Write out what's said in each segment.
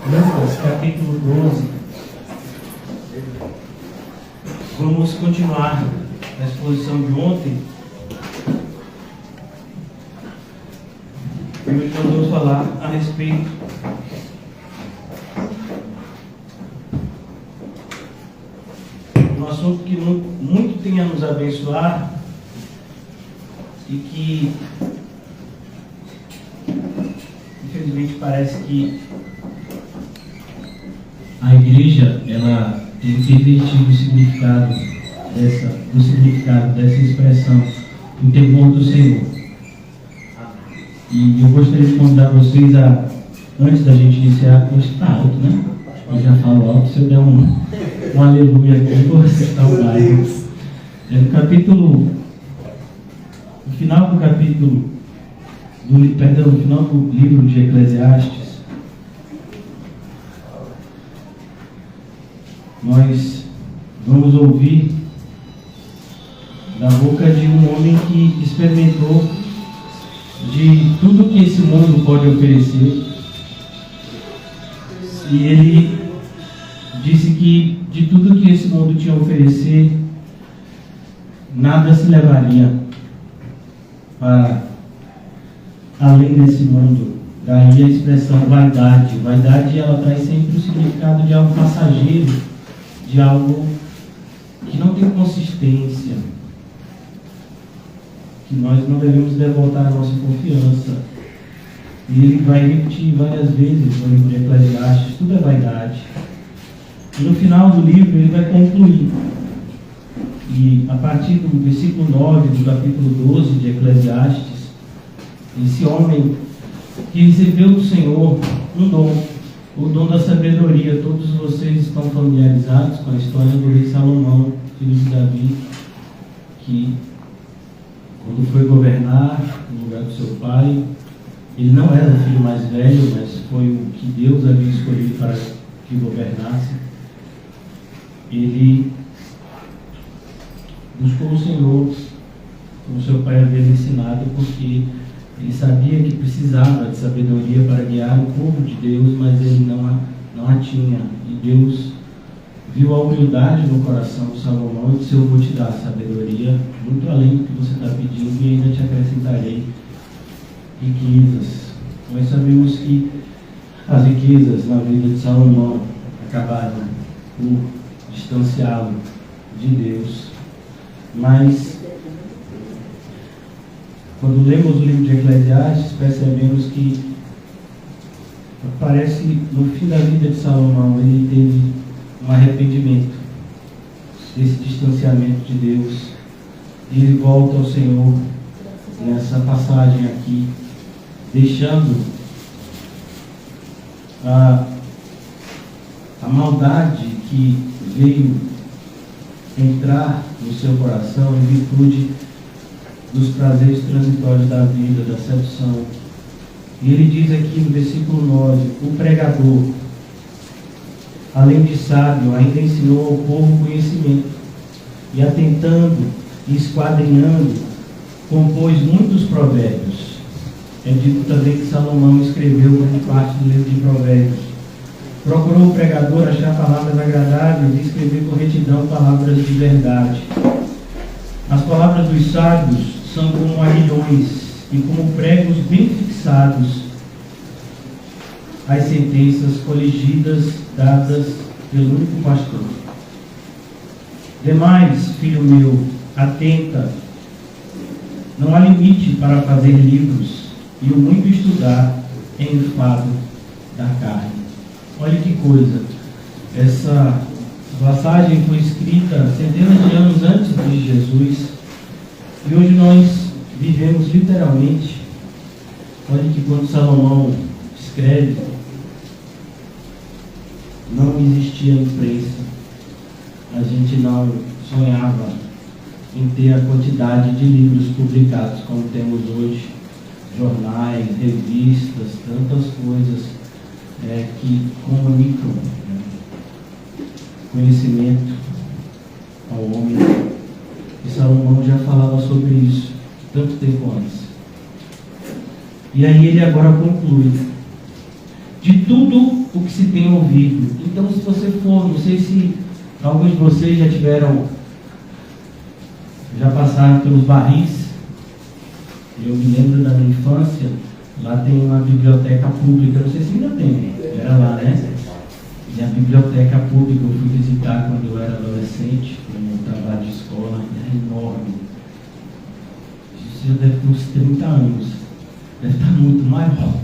Lucas, capítulo 12. Vamos continuar a exposição de ontem. E hoje nós vamos falar a respeito de um assunto que muito tem a nos abençoar e que, infelizmente, parece que a igreja, ela tem pervertido o significado dessa expressão, o temor do Senhor. E eu gostaria de convidar vocês antes da gente iniciar, hoje está alto, né? Eu já falo alto, se eu der um aleluia aqui, eu vou acertar o bairro. No final do livro de Eclesiastes, nós vamos ouvir da boca de um homem que experimentou de tudo que esse mundo pode oferecer, e ele disse que de tudo que esse mundo tinha a oferecer, nada se levaria para além desse mundo. Daí a expressão vaidade. Vaidade, ela traz sempre o significado de algo passageiro, de algo que não tem consistência, que nós não devemos devotar a nossa confiança. E ele vai repetir várias vezes no livro de Eclesiastes, tudo é vaidade. E no final do livro ele vai concluir. E a partir do versículo 9 do capítulo 12 de Eclesiastes, esse homem que recebeu do Senhor um dom, o dom da sabedoria. Todos vocês estão familiarizados com a história do rei Salomão, filho de Davi, que quando foi governar no lugar do seu pai, ele não era o filho mais velho, mas foi o que Deus havia escolhido para que governasse. Ele buscou o Senhor, como seu pai havia ensinado, porque ele sabia que precisava de sabedoria para guiar o povo de Deus, mas ele não a tinha. E Deus viu a humildade no coração de Salomão e disse: eu vou te dar sabedoria, muito além do que você está pedindo, e ainda te acrescentarei riquezas. Nós sabemos que as riquezas na vida de Salomão acabaram por distanciá-lo de Deus. Mas quando lemos o livro de Eclesiastes, percebemos que parece no fim da vida de Salomão ele teve um arrependimento desse distanciamento de Deus, e ele volta ao Senhor nessa passagem aqui, deixando a maldade que veio entrar no seu coração em virtude dos prazeres transitórios da vida, da sedução. E ele diz aqui no versículo 9: o pregador, além de sábio, ainda ensinou ao povo conhecimento, e atentando e esquadrinhando, compôs muitos provérbios. É dito também que Salomão escreveu grande parte do livro de Provérbios. Procurou o pregador achar palavras agradáveis e escrever com retidão palavras de verdade. As palavras dos sábios são como aguilhões e como pregos bem fixados, as sentenças coligidas dadas pelo único pastor. Demais, filho meu, atenta, não há limite para fazer livros, e o muito estudar é enfado da carne. Olha que coisa, essa passagem foi escrita centenas de anos antes de Jesus, e hoje nós vivemos literalmente. Olha que quando Salomão escreve, não existia imprensa, a gente não sonhava em ter a quantidade de livros publicados como temos hoje, jornais, revistas, tantas coisas que comunicam conhecimento ao homem. E Salomão já falava sobre isso tanto tempo antes. E aí ele agora conclui de tudo o que se tem ouvido. Então, se você for, não sei se alguns de vocês já passaram pelos barris. Eu me lembro da minha infância, lá tem uma biblioteca pública, não sei se ainda tem, era lá, né? E a biblioteca pública eu fui visitar quando eu era adolescente, como trabalho de escola, era enorme. Isso já deve ter uns 30 anos, deve estar muito maior.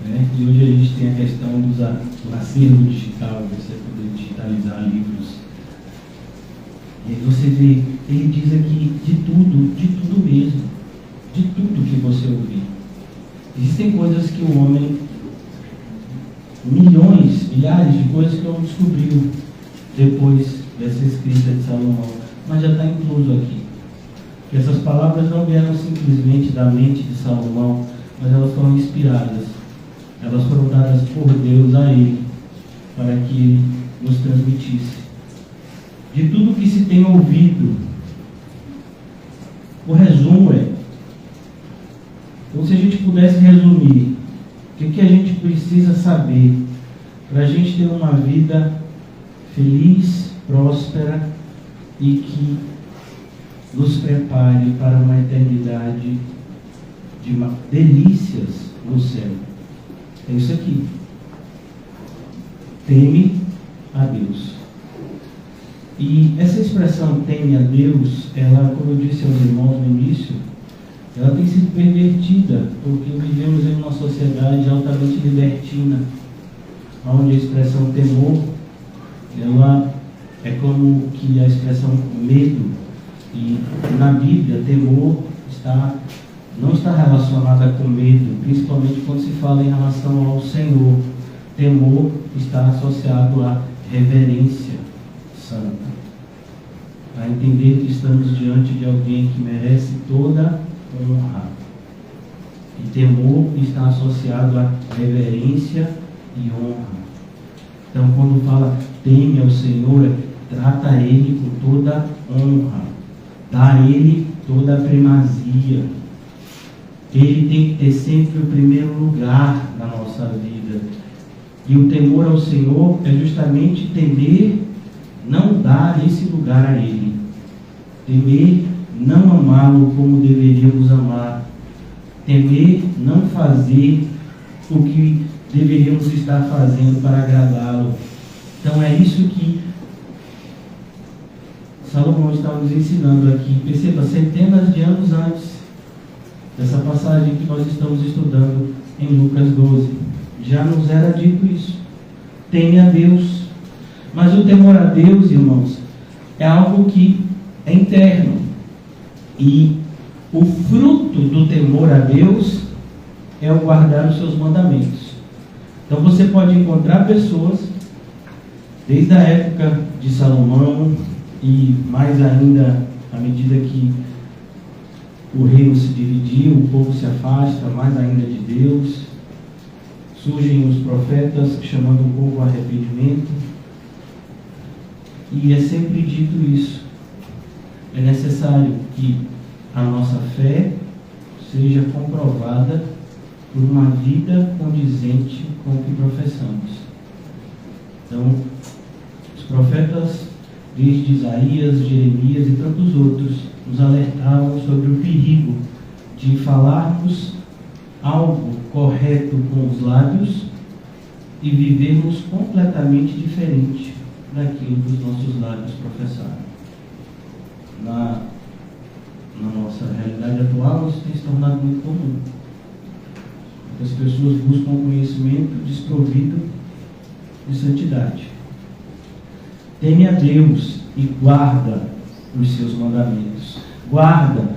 Né? E hoje a gente tem a questão do acervo digital, você poder digitalizar livros. E aí você vê, ele diz aqui de tudo mesmo, de tudo que você ouvir. Existem coisas que o homem, milhares de coisas que o homem descobriu depois dessa escrita de Salomão, mas já está incluso aqui. Que essas palavras não vieram simplesmente da mente de Salomão, mas elas foram inspiradas. Elas foram dadas por Deus a ele, para que ele nos transmitisse. De tudo que se tem ouvido, o resumo é, então se a gente pudesse resumir, o que a gente precisa saber para a gente ter uma vida feliz, próspera e que nos prepare para uma eternidade de delícias no céu. É isso aqui. Teme a Deus. E essa expressão teme a Deus, ela, como eu disse aos irmãos no início, ela tem sido pervertida, porque vivemos em uma sociedade altamente libertina, onde a expressão temor, ela é como que a expressão medo. E na Bíblia, temor não está relacionada com medo, principalmente quando se fala em relação ao Senhor. Temor está associado à reverência santa, a entender que estamos diante de alguém que merece toda honra. E temor está associado à reverência e honra. Então, quando fala teme ao Senhor, trata Ele com toda honra, dá a Ele toda a primazia. Ele tem que ter sempre o primeiro lugar na nossa vida. E o temor ao Senhor é justamente temer não dar esse lugar a Ele. Temer não amá-lo como deveríamos amar. Temer não fazer o que deveríamos estar fazendo para agradá-lo. Então é isso que Salomão está nos ensinando aqui. Perceba, centenas de anos antes dessa passagem que nós estamos estudando em Lucas 12. Já nos era dito isso. Teme a Deus. Mas o temor a Deus, irmãos, é algo que é interno. E o fruto do temor a Deus é o guardar os seus mandamentos. Então você pode encontrar pessoas, desde a época de Salomão, e mais ainda à medida que o reino se dividiu, o povo se afasta mais ainda de Deus, surgem os profetas chamando o povo ao arrependimento, e é sempre dito isso. É necessário que a nossa fé seja comprovada por uma vida condizente com o que professamos. Então, os profetas, desde Isaías, Jeremias e tantos outros, nos alertavam sobre o perigo de falarmos algo correto com os lábios e vivermos completamente diferente daquilo que os nossos lábios professaram. Na nossa realidade atual, isso tem se tornado muito comum. As pessoas buscam conhecimento desprovido de santidade. Teme a Deus e guarda os seus mandamentos. Guarda.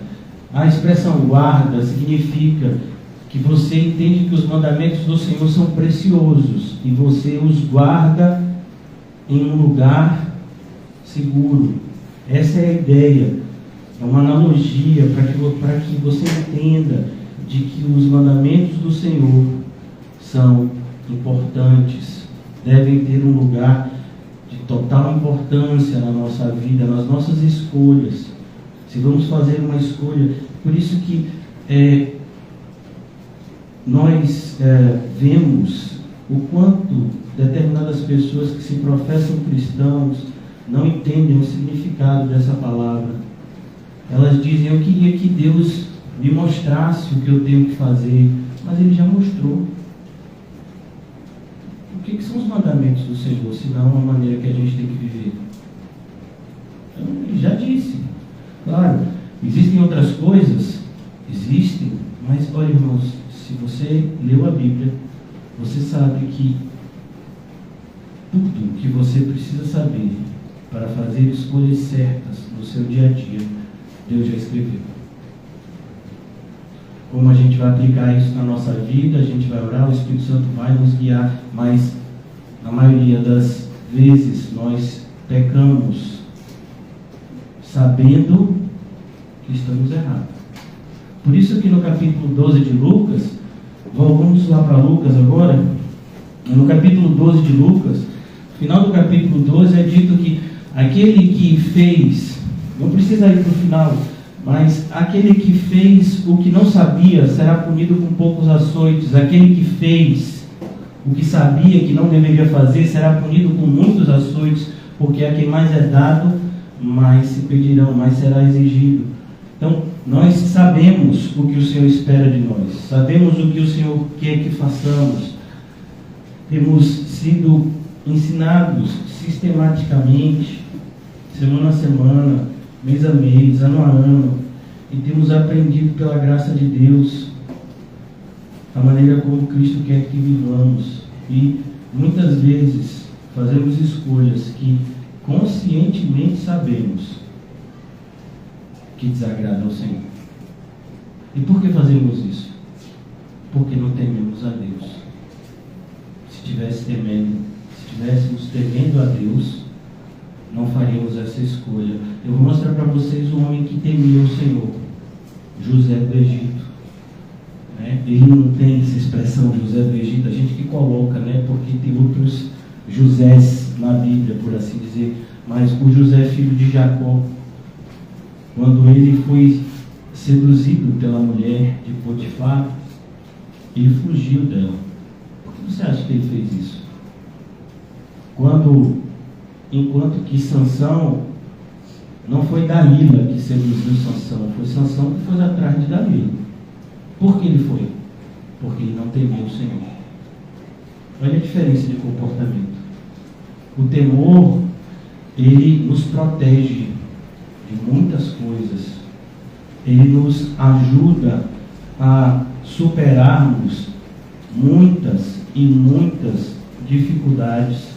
A expressão guarda significa que você entende que os mandamentos do Senhor são preciosos e você os guarda em um lugar seguro. Essa é a ideia. É uma analogia para que você entenda de que os mandamentos do Senhor são importantes, devem ter um lugar de total importância na nossa vida, nas nossas escolhas. Se vamos fazer uma escolha, por isso que nós vemos o quanto determinadas pessoas que se professam cristãos não entendem o significado dessa palavra. Elas dizem: eu queria que Deus me mostrasse o que eu tenho que fazer, mas Ele já mostrou. O que são os mandamentos do Senhor, senão uma maneira que a gente tem que viver? Ele já disse. Claro, existem outras coisas? Existem, mas olha, irmãos, se você leu a Bíblia, você sabe que tudo que você precisa saber para fazer escolhas certas no seu dia a dia, Deus já escreveu. Como a gente vai aplicar isso na nossa vida, a gente vai orar, o Espírito Santo vai nos guiar, mas na maioria das vezes nós pecamos sabendo que estamos errados. Por isso que no capítulo 12 de Lucas, vamos lá para Lucas agora, no capítulo 12 de Lucas, no final do capítulo 12 é dito que aquele que fez, não precisa ir para o final, mas aquele que fez o que não sabia será punido com poucos açoites. Aquele que fez o que sabia que não deveria fazer será punido com muitos açoites, porque a quem mais é dado, mais se pedirão, mais será exigido. Então, nós sabemos o que o Senhor espera de nós, sabemos o que o Senhor quer que façamos. Temos sido ensinados sistematicamente, semana a semana, mês a mês, ano a ano, e temos aprendido pela graça de Deus a maneira como Cristo quer que vivamos. E muitas vezes fazemos escolhas que conscientemente sabemos que desagradam ao Senhor. E por que fazemos isso? Porque não tememos a Deus. Se estivéssemos temendo a Deus, não faríamos essa escolha. Eu vou mostrar para vocês um homem que temia o Senhor, José do Egito. Ele não tem essa expressão José do Egito, a gente que coloca, porque tem outros Josés na Bíblia, por assim dizer, mas o José, filho de Jacó, quando ele foi seduzido pela mulher de Potifar, ele fugiu dela. Por que você acha que ele fez isso? Enquanto que Sansão, não foi Dalila que seduziu Sansão, foi Sansão que foi atrás de Dalila. Por que ele foi? Porque ele não temeu o Senhor. Olha a diferença de comportamento. O temor, ele nos protege de muitas coisas. Ele nos ajuda a superarmos muitas e muitas dificuldades.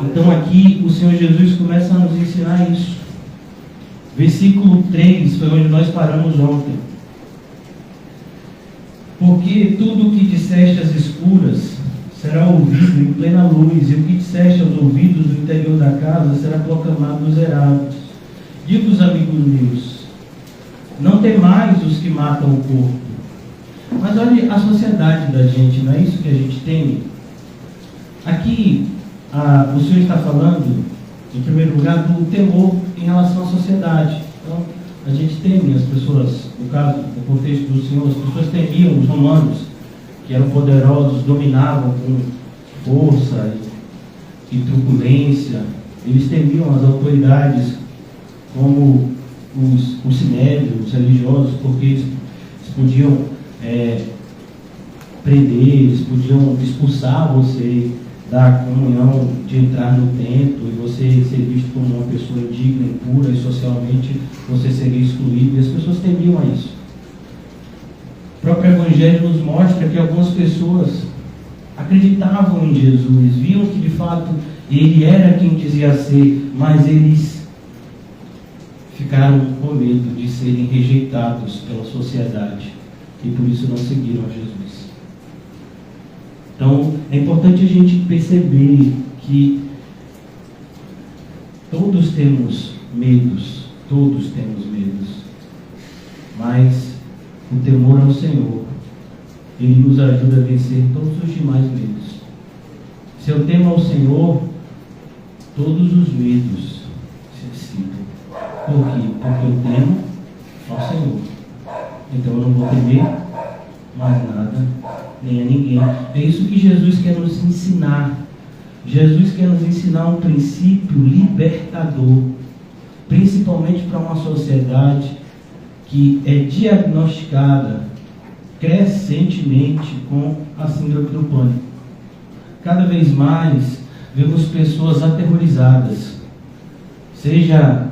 Então aqui o Senhor Jesus começa a nos ensinar isso. Versículo 3 foi onde nós paramos ontem. Porque tudo o que disseste às escuras será ouvido em plena luz, e o que disseste aos ouvidos do interior da casa será proclamado nos erábios. Digo-vos, amigos meus, não temais os que matam o corpo. Mas olhe a sociedade da gente, não é isso que a gente teme? Aqui, o Senhor está falando, em primeiro lugar, do temor em relação à sociedade. Então, a gente teme as pessoas, no caso, no contexto do Senhor, as pessoas temiam os romanos, que eram poderosos, dominavam com força e truculência. Eles temiam as autoridades, como os sinédrios, os religiosos, porque eles podiam prender, eles podiam expulsar você da comunhão, de entrar no templo, e você ser visto como uma pessoa indigna, impura, e socialmente você seria excluído, e as pessoas temiam a isso. O próprio Evangelho nos mostra que algumas pessoas acreditavam em Jesus, viam que de fato Ele era quem dizia ser, mas eles ficaram com medo de serem rejeitados pela sociedade, e por isso não seguiram a Jesus. Então, é importante a gente perceber que todos temos medos, mas o temor ao Senhor, Ele nos ajuda a vencer todos os demais medos. Se eu temo ao Senhor, todos os medos se dissipam. Por quê? Porque eu temo ao Senhor. Então eu não vou temer mais nada nem a ninguém. É isso que Jesus quer nos ensinar. Jesus quer nos ensinar um princípio libertador, principalmente para uma sociedade que é diagnosticada crescentemente com a síndrome do pânico. Cada vez mais vemos pessoas aterrorizadas, seja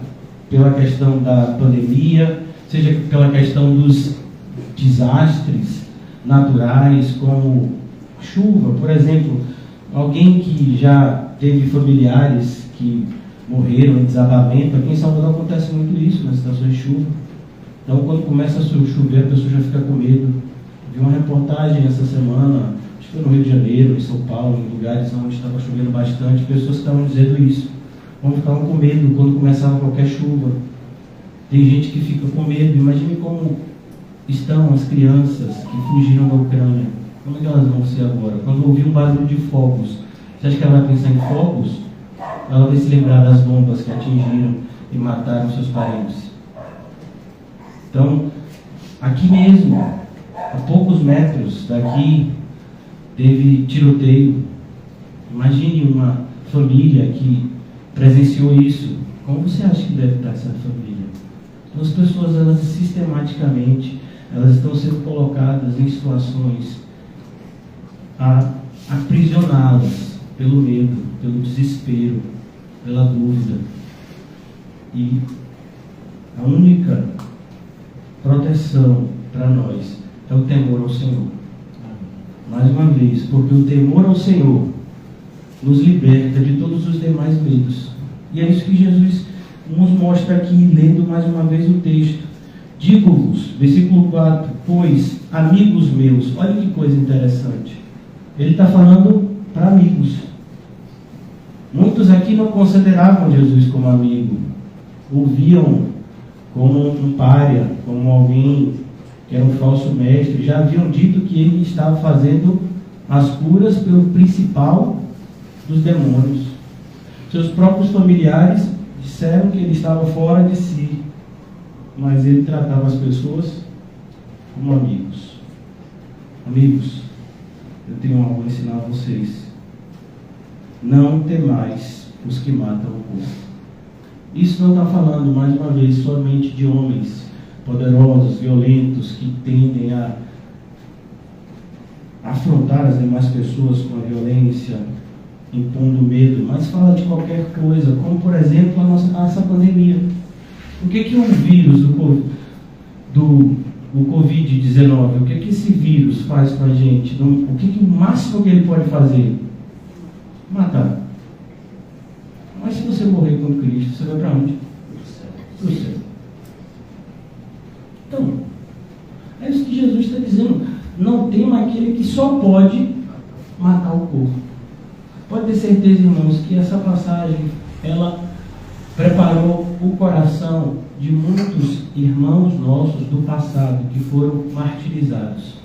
pela questão da pandemia, seja pela questão dos desastres naturais, como chuva, por exemplo. Alguém que já teve familiares que morreram em desabamento, aqui em Salvador acontece muito isso nas estações de chuva. Então, quando começa a chover, a pessoa já fica com medo. Vi uma reportagem essa semana, acho que foi no Rio de Janeiro, em São Paulo, em lugares onde estava chovendo bastante, pessoas estavam dizendo isso. Ficavam com medo quando começava qualquer chuva. Tem gente que fica com medo. Imagine como estão as crianças que fugiram da Ucrânia. Como é que elas vão ser agora? Quando ouvir um barulho de fogos, você acha que ela vai pensar em fogos? Ela vai se lembrar das bombas que atingiram e mataram seus parentes. Então, aqui mesmo, a poucos metros daqui, teve tiroteio. Imagine uma família que presenciou isso. Como você acha que deve estar essa família? Então, as pessoas, elas sistematicamente, elas estão sendo colocadas em situações a aprisioná-las pelo medo, pelo desespero, pela dúvida. E a única proteção para nós é o temor ao Senhor. Mais uma vez, porque o temor ao Senhor nos liberta de todos os demais medos. E é isso que Jesus nos mostra aqui, lendo mais uma vez o texto. Digo-vos, versículo 4, pois, amigos meus, olha que coisa interessante. Ele está falando para amigos. Muitos aqui não consideravam Jesus como amigo. Ouviam como um pária, como alguém que era um falso mestre. Já haviam dito que ele estava fazendo as curas pelo principal dos demônios. Seus próprios familiares disseram que ele estava fora de si, mas ele tratava as pessoas como amigos. Amigos, eu tenho algo a ensinar a vocês. Não temais os que matam o corpo. Isso não está falando, mais uma vez, somente de homens poderosos, violentos, que tendem a afrontar as demais pessoas com a violência, impondo medo, mas fala de qualquer coisa, como por exemplo essa pandemia. O que o vírus do Covid-19, o que esse vírus faz com a gente? O que o máximo que ele pode fazer? Matar. Mas se você morrer com Cristo, você vai para onde? Para o céu. Então, é isso que Jesus está dizendo. Não tema aquele que só pode matar o corpo. Pode ter certeza, irmãos, que essa passagem, ela preparou o coração de muitos irmãos nossos do passado que foram martirizados.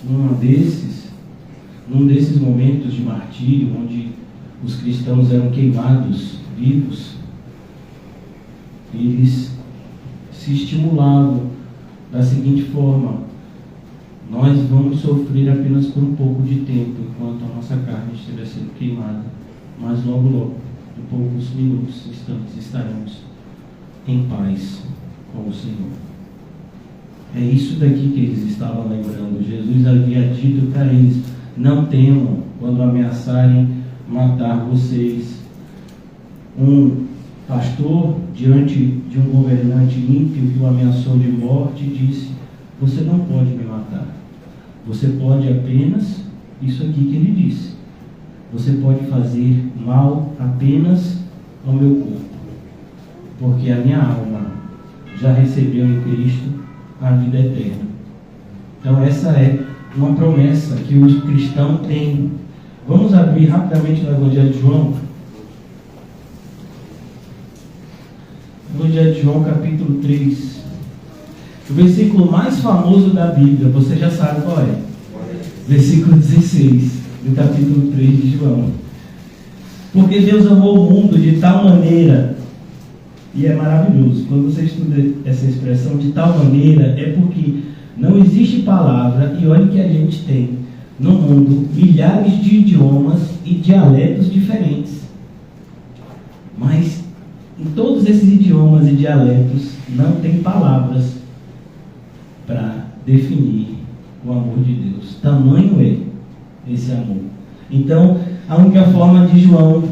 Num desses momentos de martírio, onde os cristãos eram queimados vivos, eles se estimulavam da seguinte forma: nós vamos sofrer apenas por um pouco de tempo, enquanto a nossa carne estiver sendo queimada, mas logo, em poucos minutos, instantes, estaremos em paz com o Senhor. É isso daqui que eles estavam lembrando. Jesus havia dito para eles: não temam quando ameaçarem matar vocês. Um pastor, diante de um governante ímpio que o ameaçou de morte, disse: você não pode me matar. Você pode apenas, isso aqui que ele disse, você pode fazer mal apenas ao meu corpo, porque a minha alma já recebeu em Cristo a vida eterna. Então essa é uma promessa que o cristão tem. Vamos abrir rapidamente no Evangelho de João. Evangelho de João, capítulo 3. O versículo mais famoso da Bíblia, você já sabe qual é. Versículo 16, do capítulo 3 de João. Porque Deus amou o mundo de tal maneira, e é maravilhoso, quando você estuda essa expressão, de tal maneira, é porque Não existe palavra, e olha que a gente tem no mundo milhares de idiomas e dialetos diferentes. Mas em todos esses idiomas e dialetos não tem palavras para definir o amor de Deus. Tamanho é esse amor. Então, a única forma de João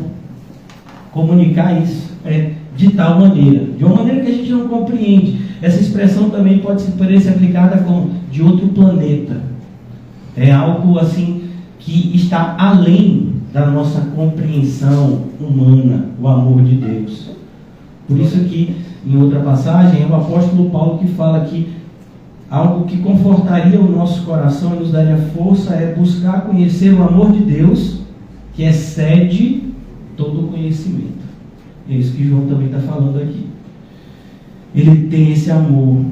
comunicar isso é de tal maneira, de uma maneira que a gente não compreende. Essa expressão também pode ser aplicada como de outro planeta. É algo assim que está além da nossa compreensão humana, o amor de Deus. Por isso que, em outra passagem, é o apóstolo Paulo que fala que algo que confortaria o nosso coração e nos daria força é buscar conhecer o amor de Deus, que excede todo o conhecimento. É isso que João também está falando aqui. Ele tem esse amor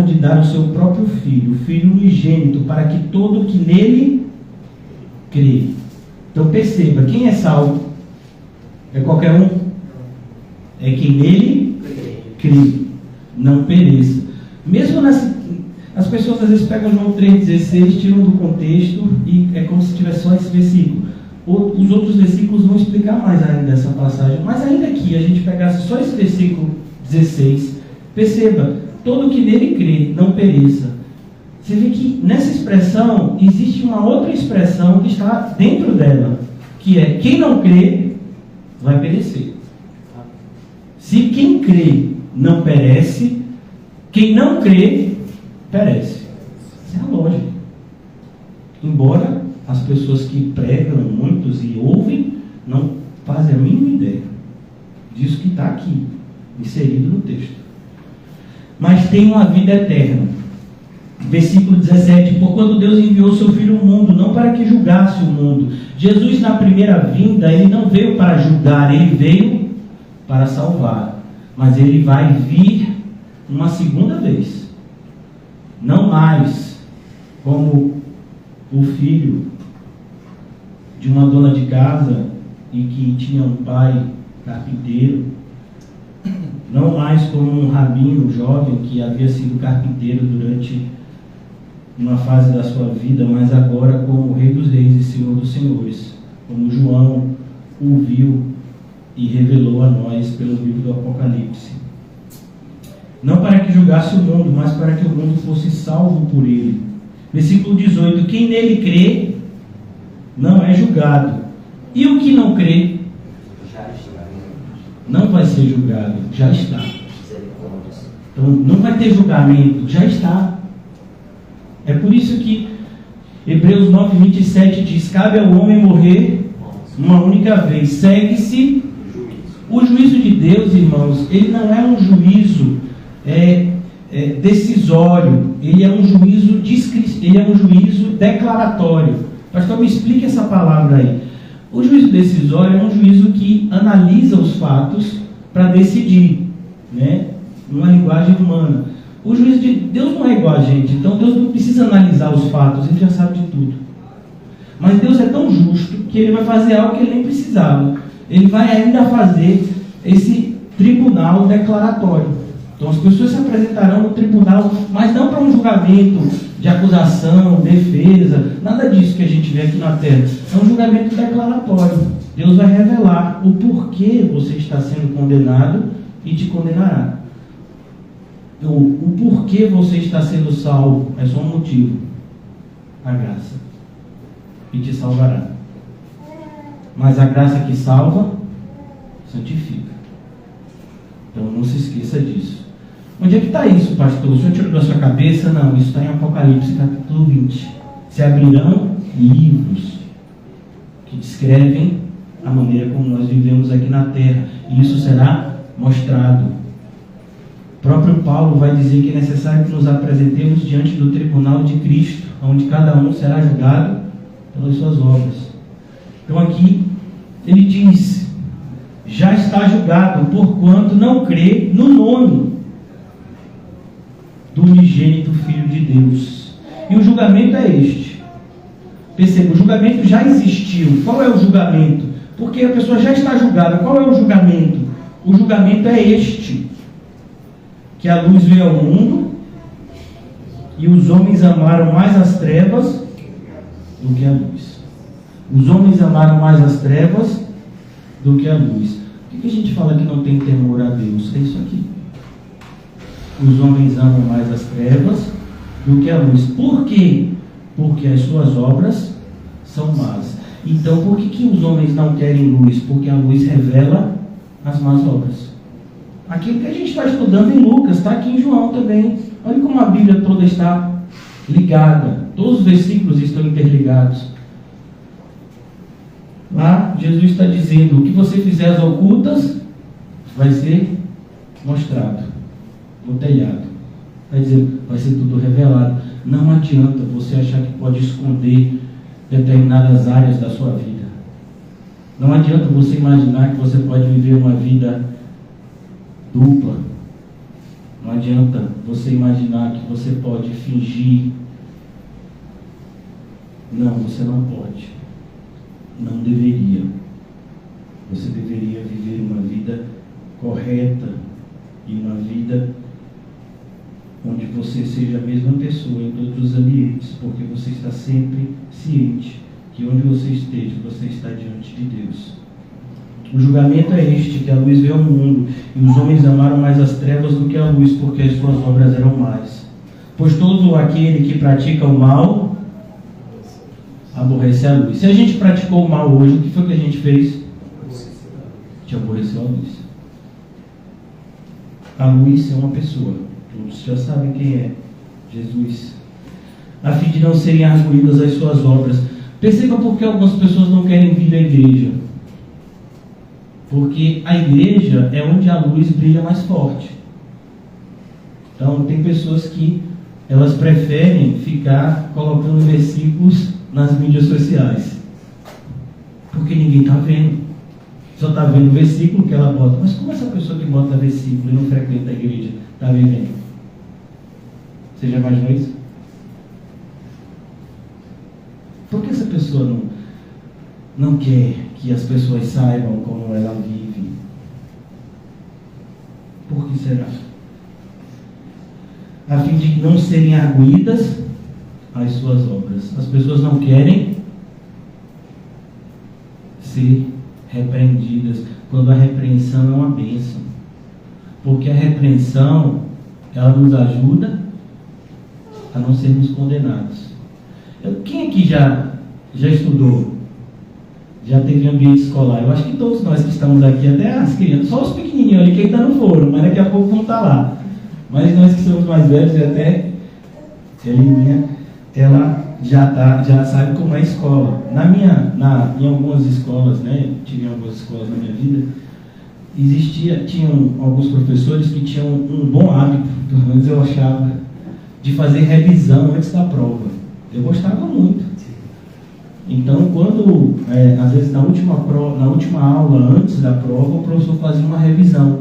de dar o seu próprio Filho, o Filho unigênito, para que todo que nele crê. Então perceba, quem é salvo? É qualquer um? É quem nele crê, não pereça. Mesmo as pessoas às vezes pegam João 3,16, tiram do contexto e é como se tivesse só esse versículo. Os outros versículos vão explicar mais ainda essa passagem, mas ainda que a gente pegasse só esse versículo 16, perceba, todo que nele crê, não pereça. Você vê que nessa expressão existe uma outra expressão que está dentro dela, que é: quem não crê vai perecer. Se quem crê não perece, quem não crê perece. Essa é a lógica. Embora as pessoas que pregam, muitos e ouvem, não fazem a mínima ideia disso que está aqui, inserido no texto. Mas tem uma vida eterna. Versículo 17: porquanto Deus enviou seu Filho ao mundo, não para que julgasse o mundo. Jesus, na primeira vinda, ele não veio para julgar, ele veio para salvar. Mas ele vai vir uma segunda vez. Não mais como o filho de uma dona de casa e que tinha um pai carpinteiro. Não mais como um rabino jovem que havia sido carpinteiro durante uma fase da sua vida, mas agora como o Rei dos Reis e Senhor dos Senhores, como João o viu e revelou a nós pelo livro do Apocalipse. Não para que julgasse o mundo, mas para que o mundo fosse salvo por ele. Versículo 18: quem nele crê não é julgado, e o que não crê não vai ser julgado, já está. Então não vai ter julgamento, já está. É por isso que Hebreus 9:27 diz: cabe ao homem morrer uma única vez, segue-se o juízo de Deus, irmãos. Ele não é um juízo decisório, ele é um juízo declaratório. Pastor, me explique essa palavra aí. O juízo decisório é um juízo que analisa os fatos para decidir, né? Numa linguagem humana. O juízo de Deus não é igual a gente, então Deus não precisa analisar os fatos, ele já sabe de tudo. Mas Deus é tão justo que ele vai fazer algo que ele nem precisava. Ele vai ainda fazer esse tribunal declaratório. Então as pessoas se apresentarão no tribunal, mas não para um julgamento de acusação, defesa, nada disso que a gente vê aqui na terra. É um julgamento declaratório. Deus vai revelar o porquê você está sendo condenado e te condenará. O porquê você está sendo salvo é só um motivo: a graça, e te salvará. Mas a graça que salva, santifica. Então não se esqueça disso. Onde é que está isso, pastor? O senhor tirou da sua cabeça? Não, isso está em Apocalipse capítulo 20. Se abrirão livros que descrevem a maneira como nós vivemos aqui na terra, e isso será mostrado. O próprio Paulo vai dizer que é necessário que nos apresentemos diante do tribunal de Cristo, onde cada um será julgado pelas suas obras. Então aqui ele diz: já está julgado, porquanto não crê no nome do unigênito Filho de Deus. E o julgamento é este. Perceba, o julgamento já existiu. Qual é o julgamento? Porque a pessoa já está julgada. Qual é o julgamento? O julgamento é este: que a luz veio ao mundo E os homens amaram mais as trevas do que a luz. Os homens amaram mais as trevas do que a luz. Por que a gente fala que não tem temor a Deus? É isso aqui. Os homens amam mais as trevas do que a luz. Por quê? Porque as suas obras são más. Então, por que os homens não querem luz? Porque a luz revela as más obras. Aquilo que a gente está estudando em Lucas, está aqui em João também. Olha como a Bíblia toda está ligada. Todos os versículos estão interligados. Lá, Jesus está dizendo: o que você fizer às ocultas vai ser mostrado no telhado. Vai dizer, vai ser tudo revelado. Não adianta você achar que pode esconder determinadas áreas da sua vida. Não adianta você imaginar que você pode viver uma vida dupla. Não adianta você imaginar que você pode fingir. Não, você não pode. Não deveria. Você deveria viver uma vida correta e uma vida onde você seja a mesma pessoa em todos os ambientes, porque você está sempre ciente que onde você esteja, você está diante de Deus. O julgamento é este, que a luz veio ao mundo, e os homens amaram mais as trevas do que a luz, porque as suas obras eram más. Pois todo aquele que pratica o mal aborrece a luz. Se a gente praticou o mal hoje, o que foi que a gente fez? Te aborreceu a luz. A luz é uma pessoa. Todos já sabem quem é. Jesus. A fim de não serem arguídas as suas obras. Perceba por que algumas pessoas não querem vir à igreja. Porque a igreja é onde a luz brilha mais forte. Então tem pessoas que elas preferem ficar colocando versículos nas mídias sociais. Porque ninguém está vendo. Só está vendo o versículo que ela bota. Mas como essa pessoa que bota versículo e não frequenta a igreja está vivendo? Você já imaginou isso? Por que essa pessoa não quer que as pessoas saibam como ela vive? Por que será? A fim de não serem arguídas as suas obras. As pessoas não querem ser repreendidas, quando a repreensão é uma bênção. Porque a repreensão, ela nos ajuda a não sermos condenados. Quem aqui já estudou? Já teve ambiente escolar? Eu acho que todos nós que estamos aqui, até as crianças, só os pequenininhos ali que ainda não foram, mas daqui a pouco vão estar lá. Mas nós que somos mais velhos, e até Elininha, ela já sabe como é a escola. Em algumas escolas, né, tive algumas escolas na minha vida, tinham alguns professores que tinham um bom hábito, pelo menos eu achava, de fazer revisão antes da prova. Eu gostava muito. Então, quando, às vezes na última aula, antes da prova, o professor fazia uma revisão.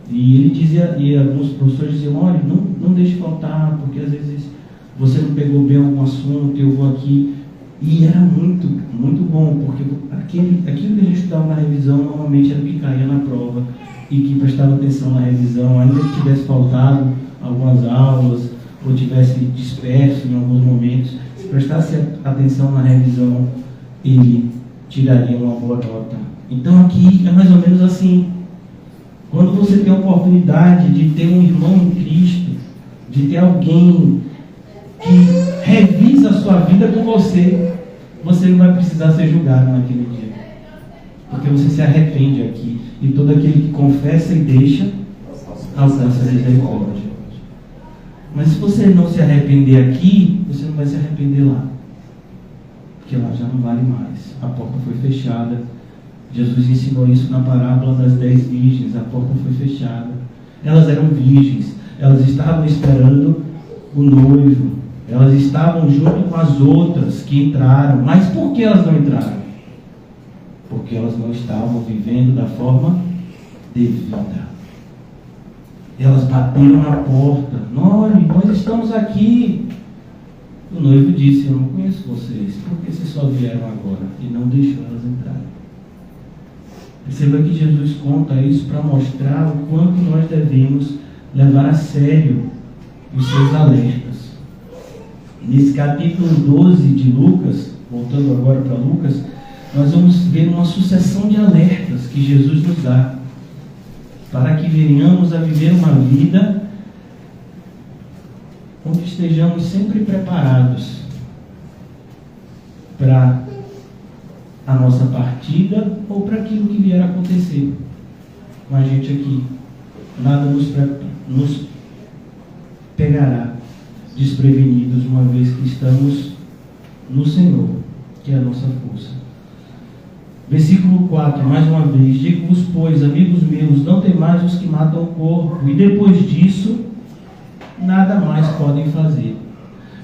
E ele dizia, e alguns professores diziam, olha, não deixe faltar, porque às vezes você não pegou bem algum assunto, eu vou aqui. E era muito, muito bom, porque aquilo que a gente estudava na revisão, normalmente era o que caía na prova. E que prestava atenção na revisão, ainda que tivesse faltado algumas aulas, ou tivesse disperso em alguns momentos, se prestasse atenção na revisão, ele tiraria uma boa nota. Então aqui é mais ou menos assim. Quando você tem a oportunidade de ter um irmão em Cristo, de ter alguém que revisa a sua vida com você, você não vai precisar ser julgado naquele dia. Porque você se arrepende aqui. E todo aquele que confessa e deixa, alcança a misericórdia. Mas se você não se arrepender aqui, você não vai se arrepender lá. Porque lá já não vale mais. A porta foi fechada. Jesus ensinou isso na parábola das 10 virgens. A porta foi fechada. Elas eram virgens. Elas estavam esperando o noivo. Elas estavam junto com as outras que entraram. Mas por que elas não entraram? Porque elas não estavam vivendo da forma devida. Elas bateram na porta. Olha, nós estamos aqui. O noivo disse, eu não conheço vocês. Por que vocês só vieram agora? E não deixou elas entrarem. Perceba que Jesus conta isso para mostrar o quanto nós devemos levar a sério os seus alertas. Nesse capítulo 12 de Lucas, voltando agora para Lucas, nós vamos ver uma sucessão de alertas que Jesus nos dá, para que venhamos a viver uma vida onde estejamos sempre preparados para a nossa partida ou para aquilo que vier a acontecer com a gente aqui. Nada nos pegará desprevenidos, uma vez que estamos no Senhor, que é a nossa força. Versículo 4, mais uma vez: digo-vos, pois, amigos meus, não temais os que matam o corpo, e depois disso nada mais podem fazer.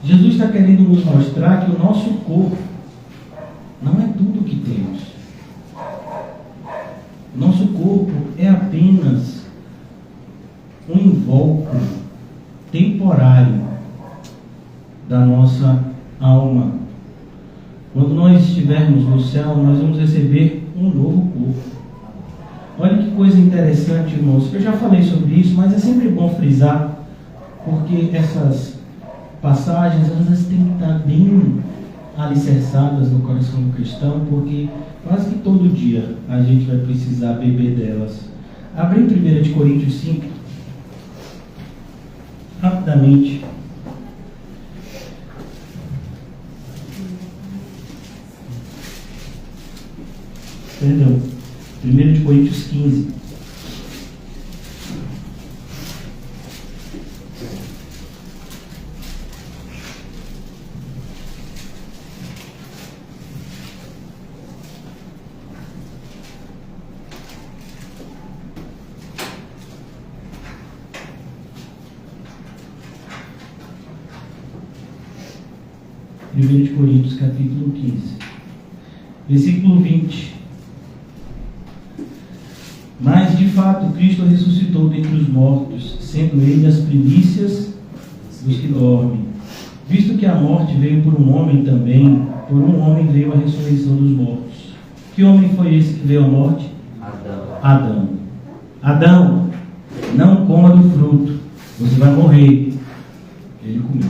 Jesus está querendo nos mostrar que o nosso corpo não é tudo o que temos. Nosso corpo é apenas um invólucro temporário da nossa alma. Quando nós estivermos no céu, nós vamos receber um novo corpo. Olha que coisa interessante, irmãos. Eu já falei sobre isso, mas é sempre bom frisar, porque essas passagens, elas têm que estar bem alicerçadas no coração do cristão, porque quase que todo dia a gente vai precisar beber delas. Abre em 1 Coríntios 5, rapidamente. Perdão, 1 Coríntios 15. Coríntios, capítulo 15, versículo 20. Mas, de fato, Cristo ressuscitou dentre os mortos, sendo Ele as primícias dos que dormem. Visto que a morte veio por um homem também, por um homem veio a ressurreição dos mortos. Que homem foi esse que veio à morte? Adão. Adão, não coma do fruto, você vai morrer. Ele comeu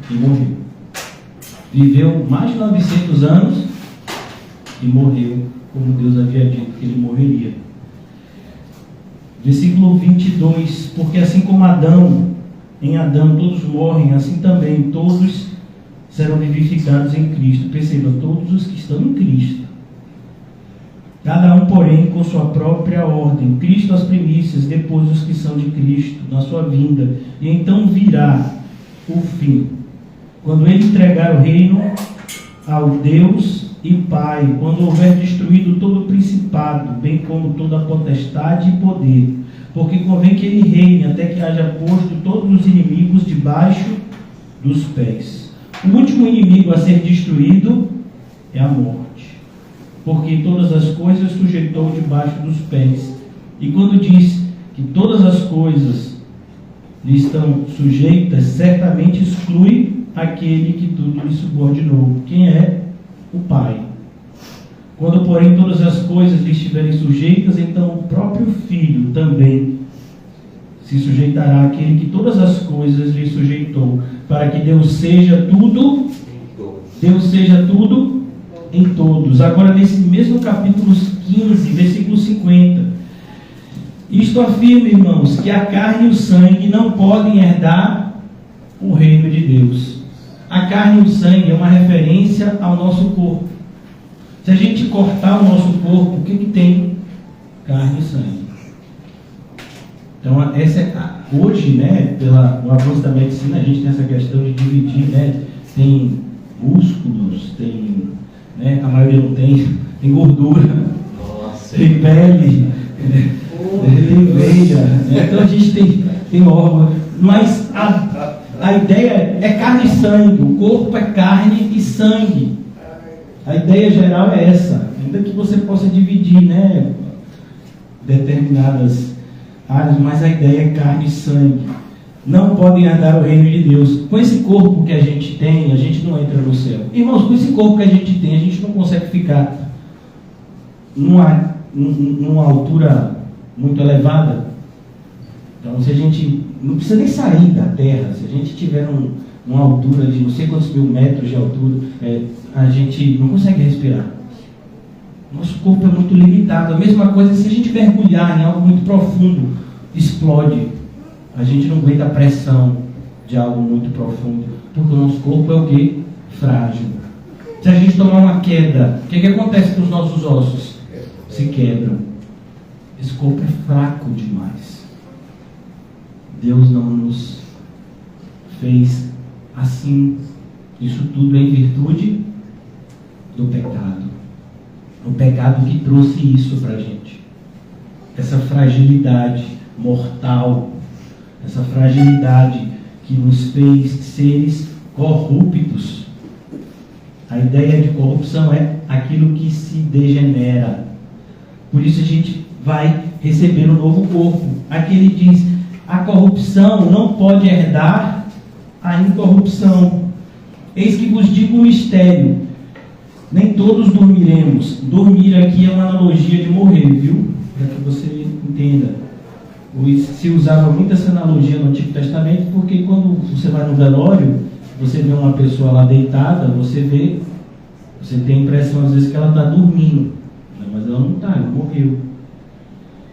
e morreu. Viveu mais de 900 anos e morreu, como Deus havia dito que ele morreria. Versículo 22: porque assim como em Adão todos morrem, assim também todos serão vivificados em Cristo. Perceba, todos os que estão em Cristo. Cada um, porém, com sua própria ordem. Cristo as primícias, depois os que são de Cristo, na sua vinda. E então virá o fim, quando Ele entregar o reino ao Deus e Pai, quando houver destruído todo o principado, bem como toda a potestade e poder, porque convém que Ele reine até que haja posto todos os inimigos debaixo dos pés. O último inimigo a ser destruído é a morte, porque todas as coisas sujeitou debaixo dos pés. E quando diz que todas as coisas lhe estão sujeitas, certamente exclui aquele que tudo lhe subordinou. Quem é? O Pai. Quando, porém, todas as coisas lhe estiverem sujeitas, então o próprio Filho também se sujeitará àquele que todas as coisas lhe sujeitou, para que Deus seja tudo em todos. Agora, nesse mesmo capítulo 15, versículo 50, isto afirma, irmãos, que a carne e o sangue não podem herdar o reino de Deus. A carne e o sangue é uma referência ao nosso corpo. Se a gente cortar o nosso corpo, o que tem? Carne e sangue. Então, hoje, né, pelo avanço da medicina, a gente tem essa questão de dividir, né? Tem músculos, tem, né, a maioria não tem gordura, tem pele, tem veia, né? Então a gente tem órgão, mas a ideia é carne e sangue. O corpo é carne e sangue. A ideia geral é essa. Ainda que você possa dividir, né, determinadas áreas, mas a ideia é carne e sangue. Não podem herdar o reino de Deus. Com esse corpo que a gente tem, a gente não entra no céu. Irmãos, com esse corpo que a gente tem, a gente não consegue ficar numa altura muito elevada. Então, se a gente não precisa nem sair da terra. Se a gente tiver uma altura de não sei quantos mil metros de altura, a gente não consegue respirar. Nosso corpo é muito limitado. A mesma coisa se a gente mergulhar em algo muito profundo, explode. A gente não aguenta a pressão de algo muito profundo, porque o nosso corpo é o quê? Frágil. Se a gente tomar uma queda, o que acontece com os nossos ossos? Se quebram. Esse corpo é fraco demais. Deus não nos fez assim. Isso tudo é em virtude do pecado. O pecado que trouxe isso para a gente. Essa fragilidade mortal. Essa fragilidade que nos fez seres corruptos. A ideia de corrupção é aquilo que se degenera. Por isso a gente vai receber um novo corpo. Aqui ele diz, a corrupção não pode herdar a incorrupção. Eis que vos digo um mistério. Nem todos dormiremos. Dormir aqui é uma analogia de morrer, viu? Para que você entenda. Se usava muito essa analogia no Antigo Testamento, porque quando você vai no velório, você vê uma pessoa lá deitada, você tem a impressão às vezes que ela está dormindo, mas ela não está, ela morreu.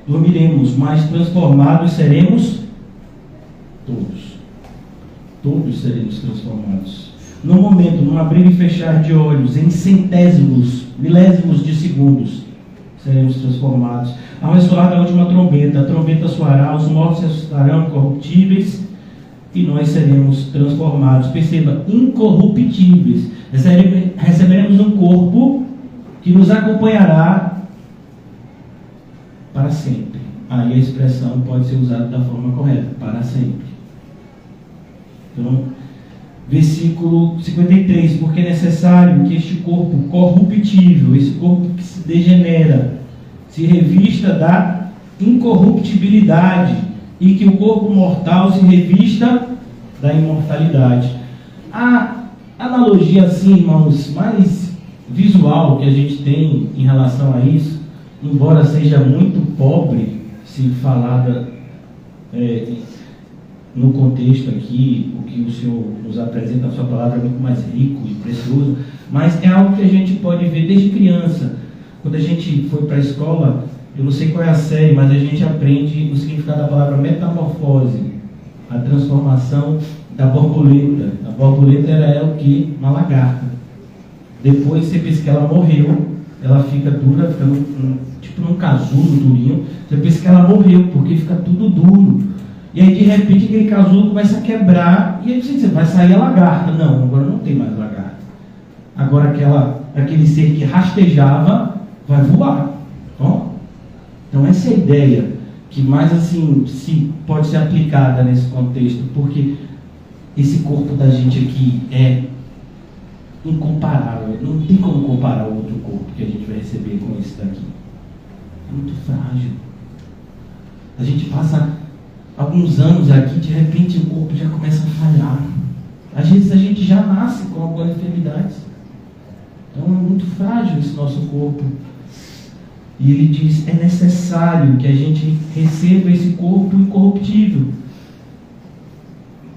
Dormiremos, mas transformados seremos todos. Todos seremos transformados. No momento, num abrir e fechar de olhos, em centésimos, milésimos de segundos, seremos transformados. Ao ressoar da última trombeta, a trombeta soará, os mortos ressuscitarão incorruptíveis e nós seremos transformados. Perceba, incorruptíveis. Receberemos um corpo que nos acompanhará para sempre. Aí a expressão pode ser usada da forma correta, para sempre. Então, versículo 53, porque é necessário que este corpo corruptível, esse corpo que se degenera, se revista da incorruptibilidade e que o corpo mortal se revista da imortalidade. A analogia assim, irmãos, mais visual que a gente tem em relação a isso, embora seja muito pobre se falada no contexto aqui, o que o Senhor nos apresenta, a sua palavra é muito mais rico e precioso, mas é algo que a gente pode ver desde criança. Quando a gente foi para a escola, eu não sei qual é a série, mas a gente aprende o significado da palavra metamorfose, a transformação da borboleta. A borboleta era o que? Uma lagarta. Depois você pensa que ela morreu, ela fica dura, fica tipo num casulo durinho. Você pensa que ela morreu, porque fica tudo duro. E aí de repente aquele casulo começa a quebrar, e aí você vai sair a lagarta. Não, agora não tem mais lagarta. Agora aquele ser que rastejava vai voar. Então essa é a ideia que mais assim pode ser aplicada nesse contexto, porque esse corpo da gente aqui é incomparável. Não tem como comparar o outro corpo que a gente vai receber com esse daqui. É muito frágil. A gente passa alguns anos aqui, de repente o corpo já começa a falhar. Às vezes a gente já nasce com algumas enfermidades. Então é muito frágil esse nosso corpo. E ele diz, é necessário que a gente receba esse corpo incorruptível.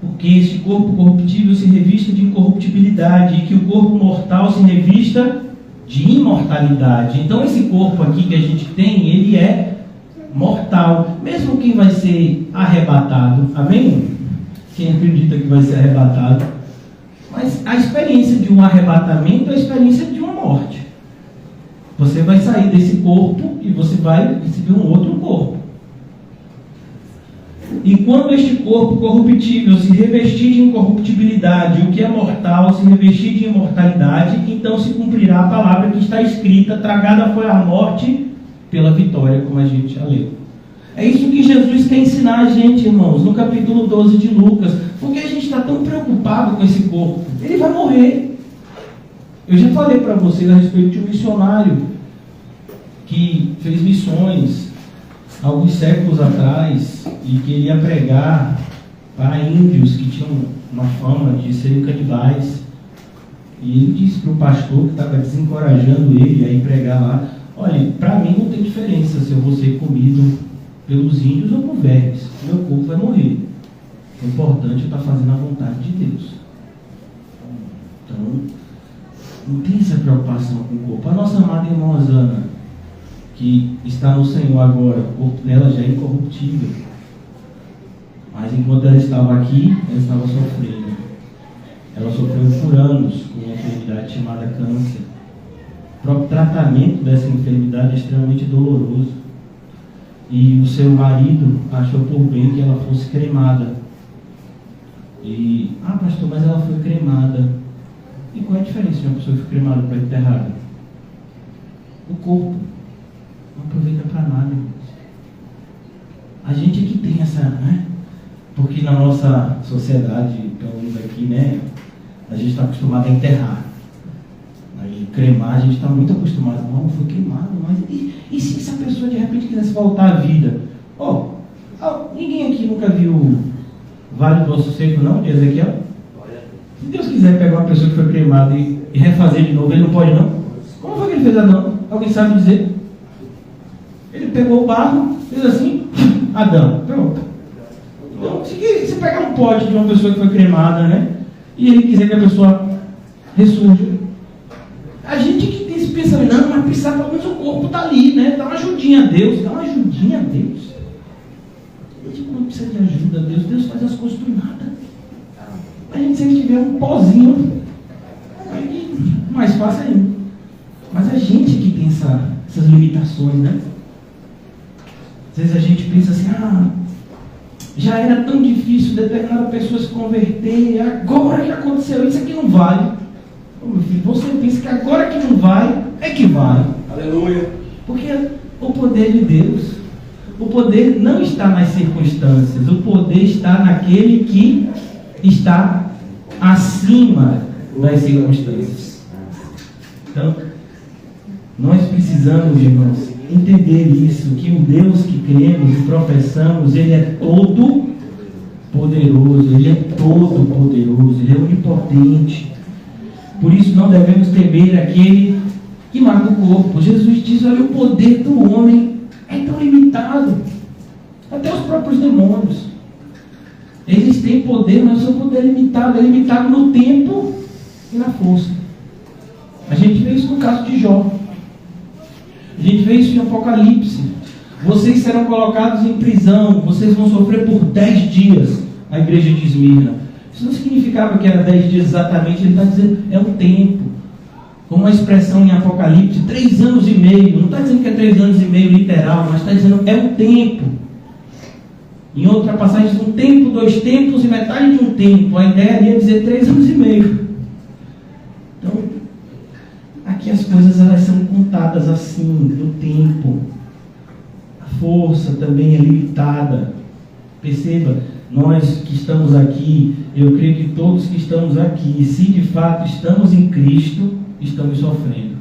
Porque esse corpo corruptível se revista de incorruptibilidade e que o corpo mortal se revista de imortalidade. Então esse corpo aqui que a gente tem, ele é mortal. Mesmo quem vai ser arrebatado, amém? Quem acredita que vai ser arrebatado. Mas a experiência de um arrebatamento é a experiência de uma morte. Você vai sair desse corpo e você vai receber um outro corpo. E quando este corpo corruptível se revestir de incorruptibilidade, o que é mortal se revestir de imortalidade, então se cumprirá a palavra que está escrita, tragada foi a morte pela vitória, como a gente já leu. É isso que Jesus quer ensinar a gente, irmãos, no capítulo 12 de Lucas. Porque a gente está tão preocupado com esse corpo. Ele vai morrer. Eu já falei para vocês a respeito de um missionário que fez missões alguns séculos atrás e queria pregar para índios que tinham uma fama de serem canibais. E ele disse para o pastor que estava desencorajando ele a ir pregar lá: olha, para mim não tem diferença se eu vou ser comido pelos índios ou por vermes, meu corpo vai morrer. O importante é estar fazendo a vontade de Deus. Então, não tem essa preocupação com o corpo. A nossa amada irmã Rosana, que está no Senhor agora, o corpo dela já é incorruptível. Mas enquanto ela estava aqui, ela estava sofrendo. Ela sofreu por anos com uma enfermidade chamada câncer. O próprio tratamento dessa enfermidade é extremamente doloroso. E o seu marido achou por bem que ela fosse cremada. E, pastor, mas ela foi cremada. E qual é a diferença de uma pessoa que foi cremada para enterrada? O corpo não aproveita para nada, irmãos. A gente aqui tem essa, né? Porque na nossa sociedade, pelo menos aqui, né? A gente está acostumado a enterrar. Aí cremar, a gente está muito acostumado. Não, foi queimado, mas e se essa pessoa de repente quisesse voltar à vida? Ninguém aqui nunca viu o Vale do Osso Seco, não, de Ezequiel? Se Deus quiser pegar uma pessoa que foi cremada e refazer de novo, ele não pode, não? Como foi que ele fez Adão? Alguém sabe dizer? Ele pegou o barro, fez assim, Adão, pronto. Então, se pegar um pote de uma pessoa que foi cremada, né? E ele quiser que a pessoa ressurja, a gente que tem esse pensamento, não, mas precisa, pelo menos o corpo está ali, né? Dá uma ajudinha a Deus, dá uma ajudinha a Deus. A gente não precisa de ajuda a Deus, Deus faz as coisas por nada. A gente sempre tiver um pozinho, aí mais fácil ainda. Mas a gente que tem essas limitações, né? Às vezes a gente pensa assim, já era tão difícil determinada pessoa se converter, agora que aconteceu isso aqui não vale. Meu filho, você pensa que agora que não vai, é que vai. Aleluia. Porque o poder de Deus, o poder não está nas circunstâncias, o poder está naquele que está acima das circunstâncias. Então, nós precisamos, irmãos, entender isso, que o Deus que cremos e professamos, Ele é todo poderoso, Ele é todo poderoso, Ele é onipotente. Por isso não devemos temer aquele que mata o corpo. Jesus diz, olha, o poder do homem é tão limitado, até os próprios demônios. Eles têm poder, mas o seu poder é limitado no tempo e na força. A gente vê isso no caso de Jó. A gente vê isso em Apocalipse. Vocês serão colocados em prisão, vocês vão sofrer por 10 dias, a igreja de Esmirna. Isso não significava que era 10 dias exatamente, ele está dizendo, é um tempo. Como a expressão em Apocalipse, 3 anos e meio. Não está dizendo que é 3 anos e meio literal, mas está dizendo é um tempo. Em outra passagem, um tempo, 2 tempos e metade de um tempo. A ideia ali é dizer 3 anos e meio. Então, aqui as coisas elas são contadas assim, no tempo. A força também é limitada. Perceba, nós que estamos aqui, eu creio que todos que estamos aqui, se de fato estamos em Cristo, estamos sofrendo.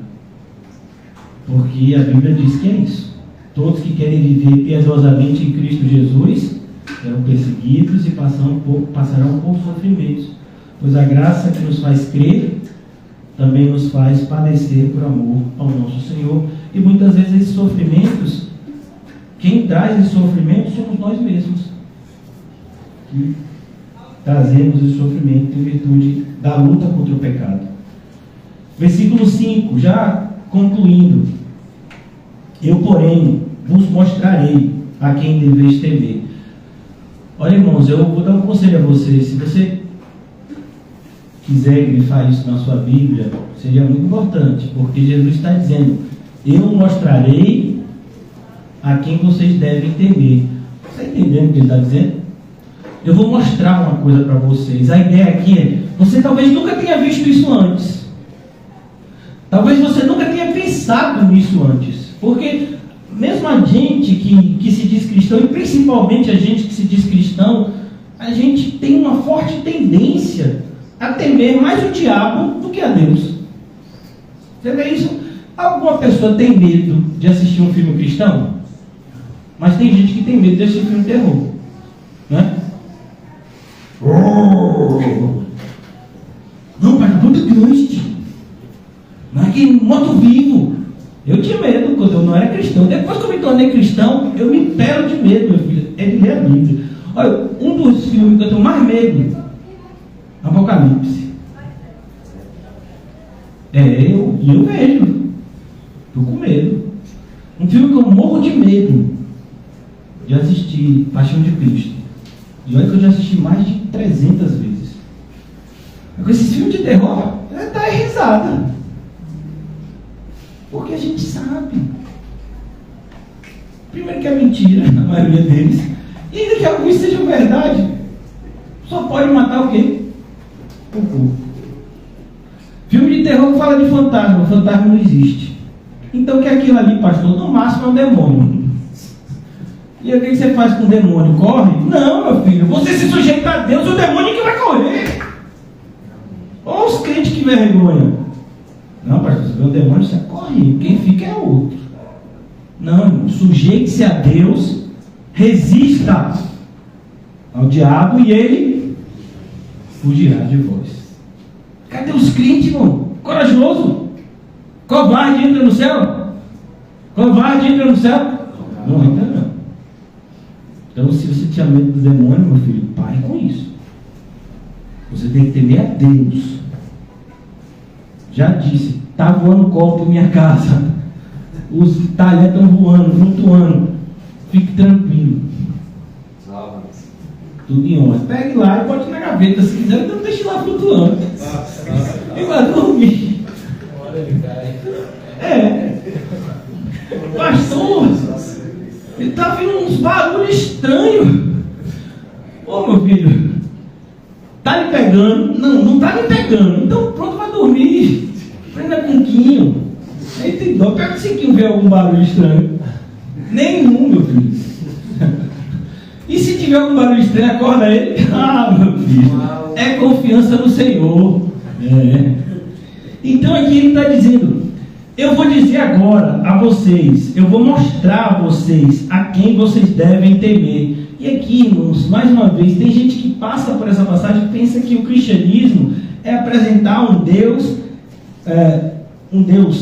Porque a Bíblia diz que é isso. Todos que querem viver piedosamente em Cristo Jesus serão perseguidos e passarão por sofrimentos. Pois a graça que nos faz crer também nos faz padecer por amor ao nosso Senhor. E muitas vezes esses sofrimentos, quem traz esse sofrimento somos nós mesmos. Que trazemos esse sofrimento em virtude da luta contra o pecado. Versículo 5, já concluindo. Eu, porém, vos mostrarei a quem deveis temer. Olha, irmãos, eu vou dar um conselho a você. Se você quiser grifar isso na sua Bíblia, seria muito importante, porque Jesus está dizendo, eu mostrarei a quem vocês devem temer. Você está entendendo o que ele está dizendo? Eu vou mostrar uma coisa para vocês. A ideia aqui é, você talvez nunca tenha visto isso antes. Talvez você nunca tenha pensado nisso antes. Porque mesmo a gente que se diz cristão, e principalmente a gente que se diz cristão, a gente tem uma forte tendência a temer mais o diabo do que a Deus. Você vê isso? Alguma pessoa tem medo de assistir um filme cristão? Mas tem gente que tem medo de assistir filme de terror, né? Não, mas muito grande. Não é que morto-vivo. Eu tinha medo quando eu não era cristão. Depois que eu me tornei cristão, eu me pego de medo, meu filho. É de ler a Bíblia. Olha, um dos filmes que eu tenho mais medo, Apocalipse. Eu vejo. Estou com medo. Um filme que eu morro de medo de assistir, Paixão de Cristo. E olha que eu já assisti mais de 300 vezes. Com esses filmes de terror, dá risada. Porque a gente sabe. Primeiro que é mentira, a maioria deles. E ainda que alguns sejam verdade. Só pode matar o quê? O corpo. Filme de terror que fala de fantasma. O fantasma não existe. Então o que é aquilo ali, pastor? No máximo é um demônio. E o que você faz com o demônio? Corre? Não, meu filho. Você se sujeita a Deus, o demônio que vai correr. Olha os crentes que vergonha. Não, pastor, você vê um demônio, você corre. Quem fica é outro. Não, irmão. Sujeite-se a Deus. Resista ao diabo e ele fugirá de vós. Cadê os crentes, irmão? Corajoso. Covarde entra no céu? Covarde entra no céu? Não entra não. Então se você tinha medo do demônio, meu filho, pare com isso. Você tem que temer a Deus. Já disse, está voando copo em minha casa. Os talheres estão voando, flutuando. Fique tranquilo. Tudo em ordem. Pegue lá e bote na gaveta se quiser, então deixe lá flutuando. E vai dormir. Pastor, ele está vindo uns barulhos estranhos. Ô meu filho, está lhe pegando? Não está lhe pegando. Então pronto, vai dormir. Prenda com quinho. Aí tem dó. Pega esse quinho, ver algum barulho estranho. Nenhum, meu filho. E se tiver algum barulho estranho, acorda ele. Ah, meu filho. É confiança no Senhor. Então aqui ele está dizendo: eu vou dizer agora a vocês, eu vou mostrar a vocês a quem vocês devem temer. E aqui, irmãos, mais uma vez, tem gente que passa por essa passagem e pensa que o cristianismo é apresentar um Deus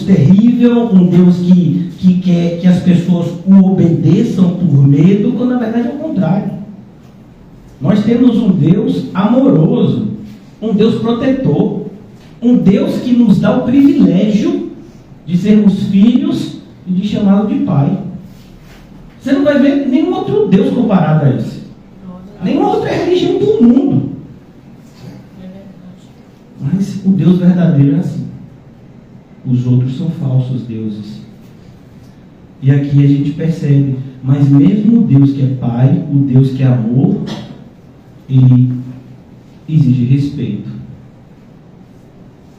terrível, um Deus que quer que as pessoas o obedeçam por medo, quando na verdade é o contrário. Nós temos um Deus amoroso, um Deus protetor, um Deus que nos dá o privilégio de sermos filhos e de chamá-lo de pai. Você não vai ver nenhum outro Deus comparado a esse. Nenhuma outra religião do mundo. Mas o Deus verdadeiro é assim. Os outros são falsos deuses. E aqui a gente percebe, mas mesmo o Deus que é pai, o Deus que é amor, ele exige respeito.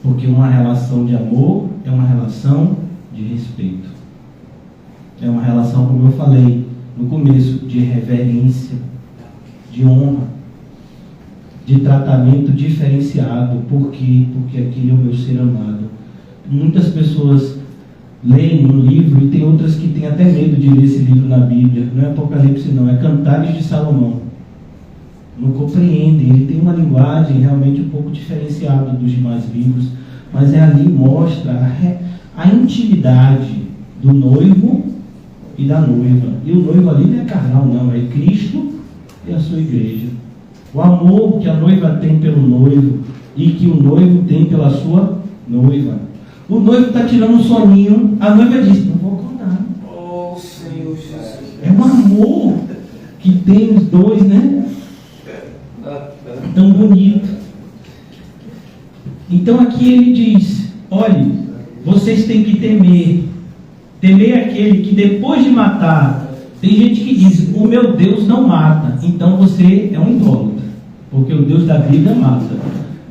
Porque uma relação de amor é uma relação de respeito. É uma relação, como eu falei no começo, de reverência, de honra, de tratamento diferenciado. Por quê? Porque aquele é o meu ser amado. Muitas pessoas leem um livro e tem outras que têm até medo de ler esse livro na Bíblia. Não é Apocalipse não, é Cantares de Salomão. Não compreendem, ele tem uma linguagem realmente um pouco diferenciada dos demais livros, mas ali mostra a intimidade do noivo e da noiva. E o noivo ali não é carnal não, é Cristo e a sua igreja. O amor que a noiva tem pelo noivo e que o noivo tem pela sua noiva. O noivo está tirando um soninho, a noiva diz: não vou acordar. Oh, Senhor Jesus. É um amor que tem os dois, né? Tão bonito. Então aqui ele diz: olhe, vocês têm que temer aquele que depois de matar. Tem gente que diz: o meu Deus não mata, então você é um idólatra, porque o Deus da Bíblia mata.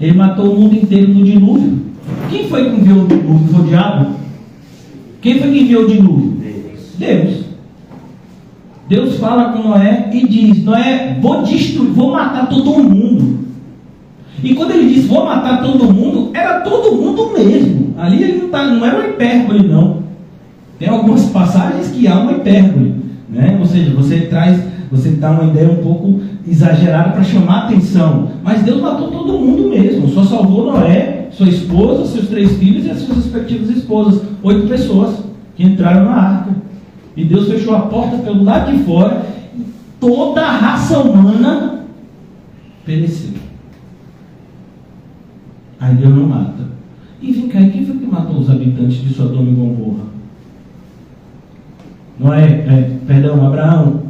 Ele matou o mundo inteiro no dilúvio. Quem foi que enviou o dilúvio? Foi o diabo? Quem foi que enviou o dilúvio? Deus. Deus fala com Noé e diz: Noé, vou destruir, vou matar todo mundo. E quando ele disse vou matar todo mundo, era todo mundo mesmo. Ali ele não era uma hipérbole não. Tem algumas passagens que há uma hipérbole, né? Ou seja, você dá uma ideia um pouco exagerada para chamar a atenção. Mas Deus matou todo mundo mesmo. Só salvou Noé, sua esposa, seus 3 filhos e as suas respectivas esposas. 8 pessoas que entraram na arca. E Deus fechou a porta pelo lado de fora toda a raça humana pereceu. Aí Deus não mata. E vem cá, quem foi que matou os habitantes de Sodoma e Gomorra? Não perdão, Abraão,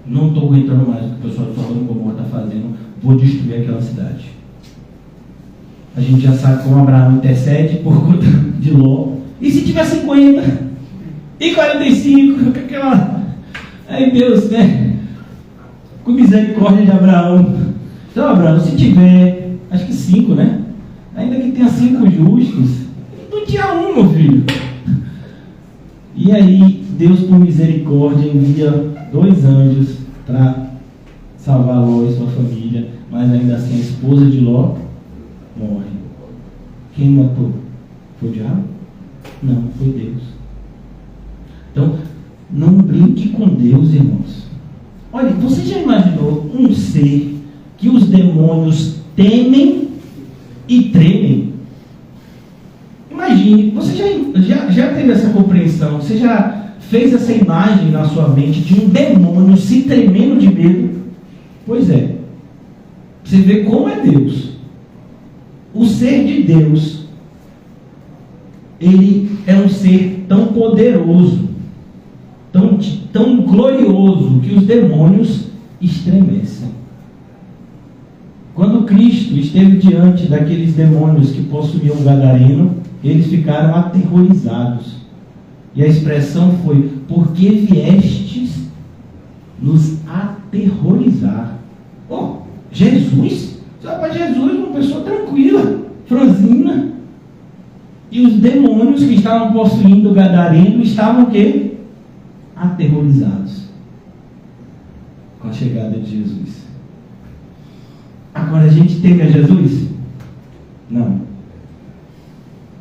não estou aguentando mais o que o pessoal de Sodoma e Gomorra está fazendo, vou destruir aquela cidade. A gente já sabe como Abraão intercede por conta de Ló. E se tiver 50? E 45? Aí Deus, né? Com misericórdia de Abraão. Então, Abraão, se tiver, acho que 5, né? Ainda que tenha 5 justos, não tinha um, meu filho. E aí, Deus, por misericórdia, envia 2 anjos para salvar Ló e sua família, mas ainda assim a esposa de Ló morre. Quem matou? Foi o diabo? Não, foi Deus. Então, não brinque com Deus, irmãos. Olha, você já imaginou um ser que os demônios temem e tremem? Imagine, você já teve essa compreensão, você já fez essa imagem na sua mente de um demônio se tremendo de medo? Pois é, você vê como é Deus. O ser de Deus, ele é um ser tão poderoso, tão glorioso, que os demônios estremecem. Quando Cristo esteve diante daqueles demônios que possuíam o gadareno, eles ficaram aterrorizados. E a expressão foi: por que viestes nos aterrorizar? Oh, Jesus? Sabe, Jesus, uma pessoa tranquila, franzina. E os demônios que estavam possuindo o gadareno estavam o quê? Aterrorizados com a chegada de Jesus. Agora, a gente teme a Jesus? Não.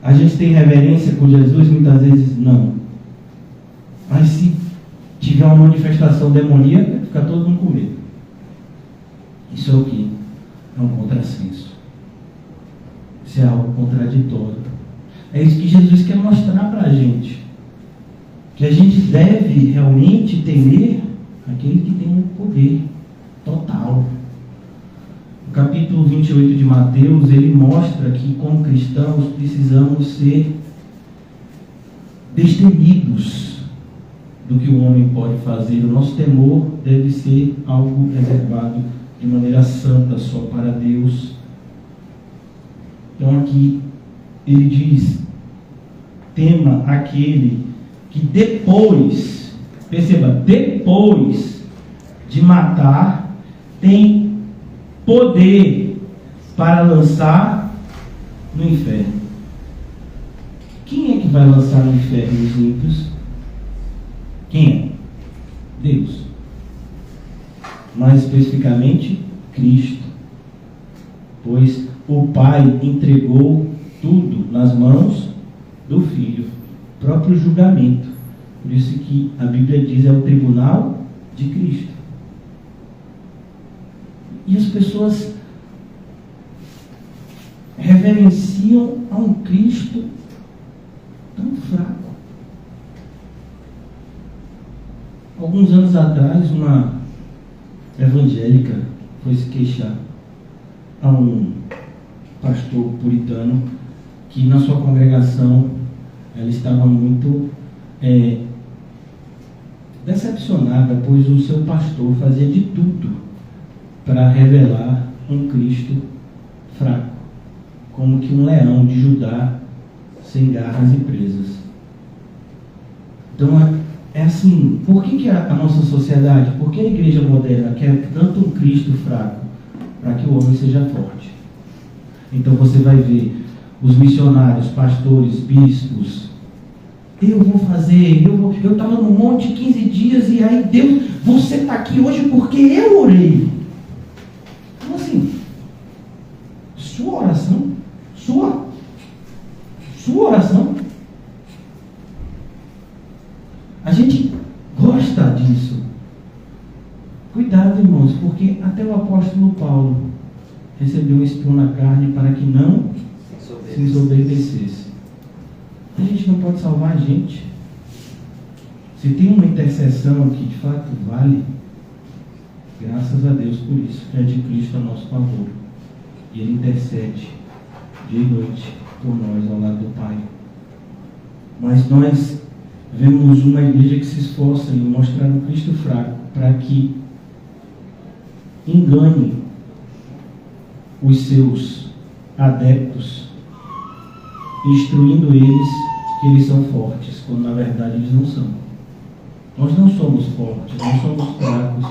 A gente tem reverência por Jesus? Muitas vezes não. Mas se tiver uma manifestação demoníaca, fica todo mundo com medo. Isso é o quê? É um contrassenso. Isso é algo contraditório. É isso que Jesus quer mostrar para a gente. Que a gente deve realmente temer aquele que tem um poder total. O capítulo 28 de Mateus, ele mostra que como cristãos precisamos ser destemidos do que o homem pode fazer. O nosso temor deve ser algo reservado de maneira santa só para Deus. Então aqui ele diz: tema aquele que depois, perceba, depois de matar, tem poder para lançar no inferno. Quem é que vai lançar no inferno os ímpios? Quem é? Deus. Mais especificamente, Cristo. Pois o Pai entregou tudo nas mãos do Filho, próprio julgamento. Por isso que a Bíblia diz é o tribunal de Cristo. E as pessoas reverenciam a um Cristo tão fraco. Alguns anos atrás, uma evangélica foi se queixar a um pastor puritano que na sua congregação ela estava muito decepcionada, pois o seu pastor fazia de tudo para revelar um Cristo fraco, como que um leão de Judá sem garras e presas. Então é assim, por que a nossa sociedade, por que a igreja moderna quer tanto um Cristo fraco? Para que o homem seja forte. Então você vai ver os missionários, pastores, bispos: eu vou fazer, eu estava no monte 15 dias e aí Deus, você está aqui hoje porque eu orei. Então assim, sua oração, sua oração, a gente gosta disso. Cuidado, irmãos, porque até o apóstolo Paulo recebeu um espinho na carne para que não se desobedecesse. A gente não pode salvar a gente. Se tem uma intercessão que de fato vale, Graças a Deus por isso, que é de Cristo a nosso favor. E Ele intercede dia e noite por nós ao lado do Pai. Mas nós vemos uma igreja que se esforça em mostrar um Cristo fraco para que engane os seus adeptos, instruindo eles que eles são fortes, quando na verdade eles não são. Nós não somos fortes, nós somos fracos,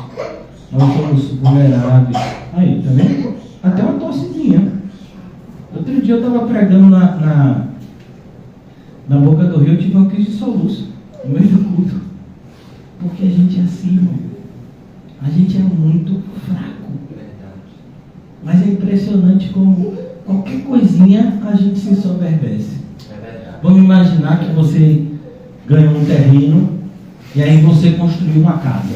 nós somos vulneráveis. Aí, tá vendo? Até uma tossezinha. Outro dia eu estava pregando na Boca do Rio, eu tive uma crise de soluço no meio do culto. Porque a gente é assim, irmão. A gente é muito fraco. Mas é impressionante como qualquer coisinha a gente se ensoberbece. Vamos imaginar que você ganhou um terreno e aí você construiu uma casa.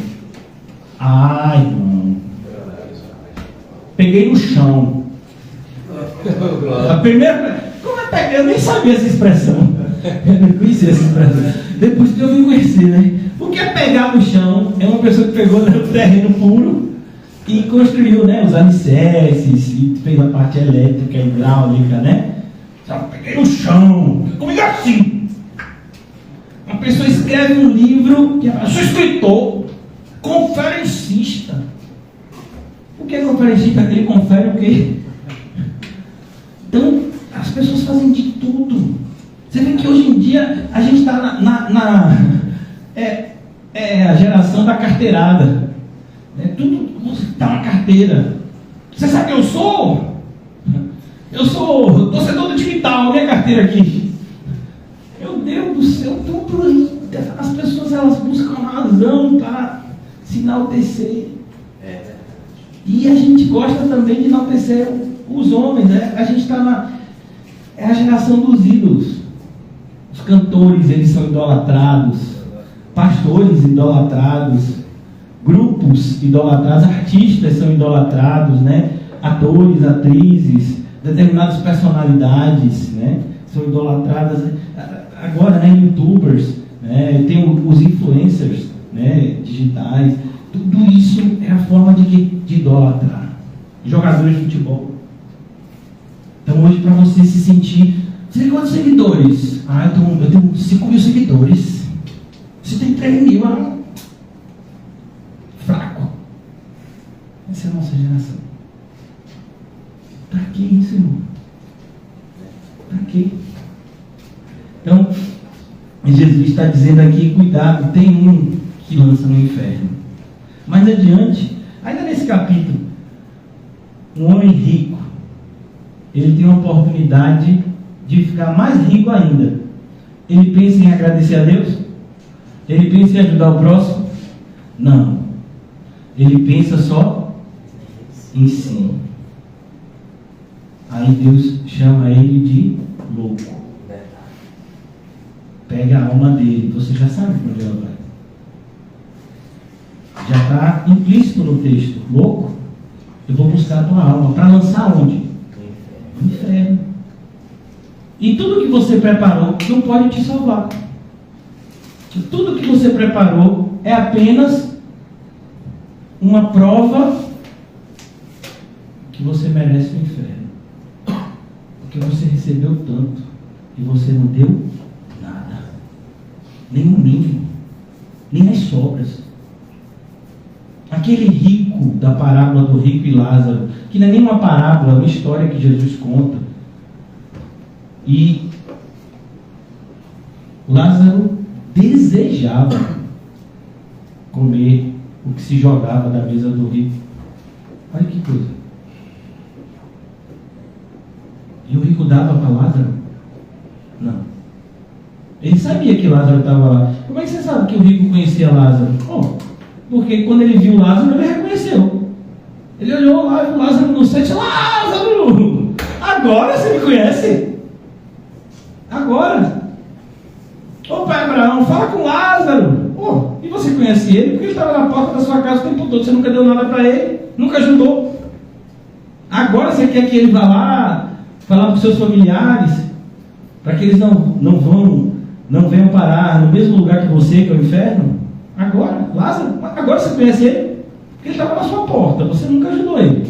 Ai, irmão. Peguei no chão. A primeira. Como é pegar? Eu nem sabia essa expressão. Eu não conhecia essa expressão. Depois que eu vim conhecer, né? O que é pegar no chão? É uma pessoa que pegou no terreno puro e construiu, né, os alicerces, e fez a parte elétrica, hidráulica, né? Só peguei no chão. Comigo assim. Uma pessoa escreve um livro, que eu sou escritor, conferencista. O que é conferencista? Ele confere o quê? Então, as pessoas fazem de tudo. Você vê que hoje em dia a gente está a geração da carteirada. Tudo você dá uma carteira. Você sabe quem eu sou? Eu sou torcedor do time tal, minha carteira aqui. Meu Deus do céu, tudo. As pessoas elas buscam razão para se enaltecer. E a gente gosta também de enaltecer os homens, né? A gente está é a geração dos ídolos. Os cantores, eles são idolatrados. Pastores idolatrados. Grupos idolatrados. Artistas são idolatrados, né? Atores, atrizes, determinadas personalidades, né? São idolatradas. Agora, né? Youtubers, né? Tem os influencers, né? Digitais. Tudo isso é a forma de idolatrar. Jogadores de futebol. Então hoje, para você se sentir... Você tem quantos seguidores? Eu tenho 5 mil seguidores. Você tem 3 mil, fraco. Essa é a nossa geração. Para que isso, irmão? Para quê? Então, Jesus está dizendo aqui, cuidado, tem um que lança no inferno. Mais adiante, ainda nesse capítulo, um homem rico, ele tem a oportunidade de ficar mais rico ainda. Ele pensa em agradecer a Deus? Ele pensa em ajudar o próximo? Não. Ele pensa só em si. Aí Deus chama ele de louco. Pega a alma dele. Você já sabe para onde ela vai. Já está implícito no texto. Louco? Eu vou buscar a tua alma. Para lançar onde? No inferno. E tudo que você preparou não pode te salvar. Tudo que você preparou é apenas uma prova que você merece o inferno. Porque você recebeu tanto e você não deu nada. Nem o mínimo. Nem as sobras. Aquele rico da parábola do rico e Lázaro, que não é nem uma parábola, é uma história que Jesus conta. E Lázaro desejava comer o que se jogava da mesa do rico. Olha que coisa. E o rico dava para Lázaro? Não. Ele sabia que Lázaro estava lá. Como é que você sabe que o rico conhecia Lázaro? Porque quando ele viu Lázaro, ele reconheceu. Ele olhou lá e viu Lázaro no centro e disse: Lázaro! Agora você me conhece? Agora? Ô pai Abraão, fala com Lázaro. E você conhece ele? Porque ele estava na porta da sua casa o tempo todo. Você nunca deu nada para ele, nunca ajudou. Agora você quer que ele vá lá falar para os seus familiares, para que eles não venham parar no mesmo lugar que você, que é o inferno? Agora, Lázaro, agora você conhece ele? Porque ele estava na sua porta, você nunca ajudou ele.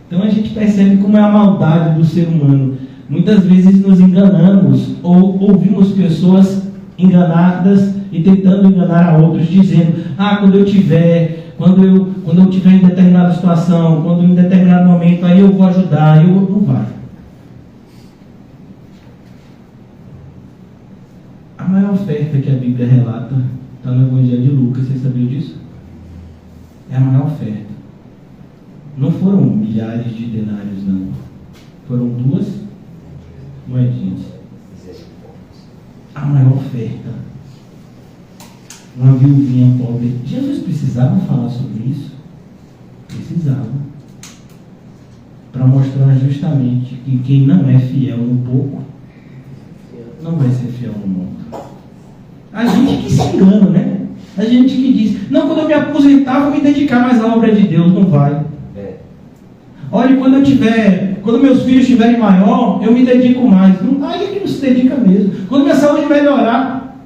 Então a gente percebe como é a maldade do ser humano. Muitas vezes nos enganamos ou ouvimos pessoas enganadas e tentando enganar a outros, dizendo: quando eu tiver em determinada situação, quando em determinado momento, aí eu vou ajudar, eu não vai. A maior oferta que a Bíblia relata está no Evangelho de Lucas, você sabia disso? É a maior oferta. Não foram milhares de denários, não. Foram 2 moedinhas. A maior oferta. Uma viuvinha pobre. Jesus precisava falar sobre isso? Precisava. Para mostrar justamente que quem não é fiel no pouco, não vai ser fiel no muito. A gente que se engana, né? A gente que diz: não, quando eu me aposentar, vou me dedicar mais à obra de Deus. Não vai. Olha, quando meus filhos estiverem maior, eu me dedico mais. Não, aí é que não se dedica mesmo. Quando minha saúde melhorar,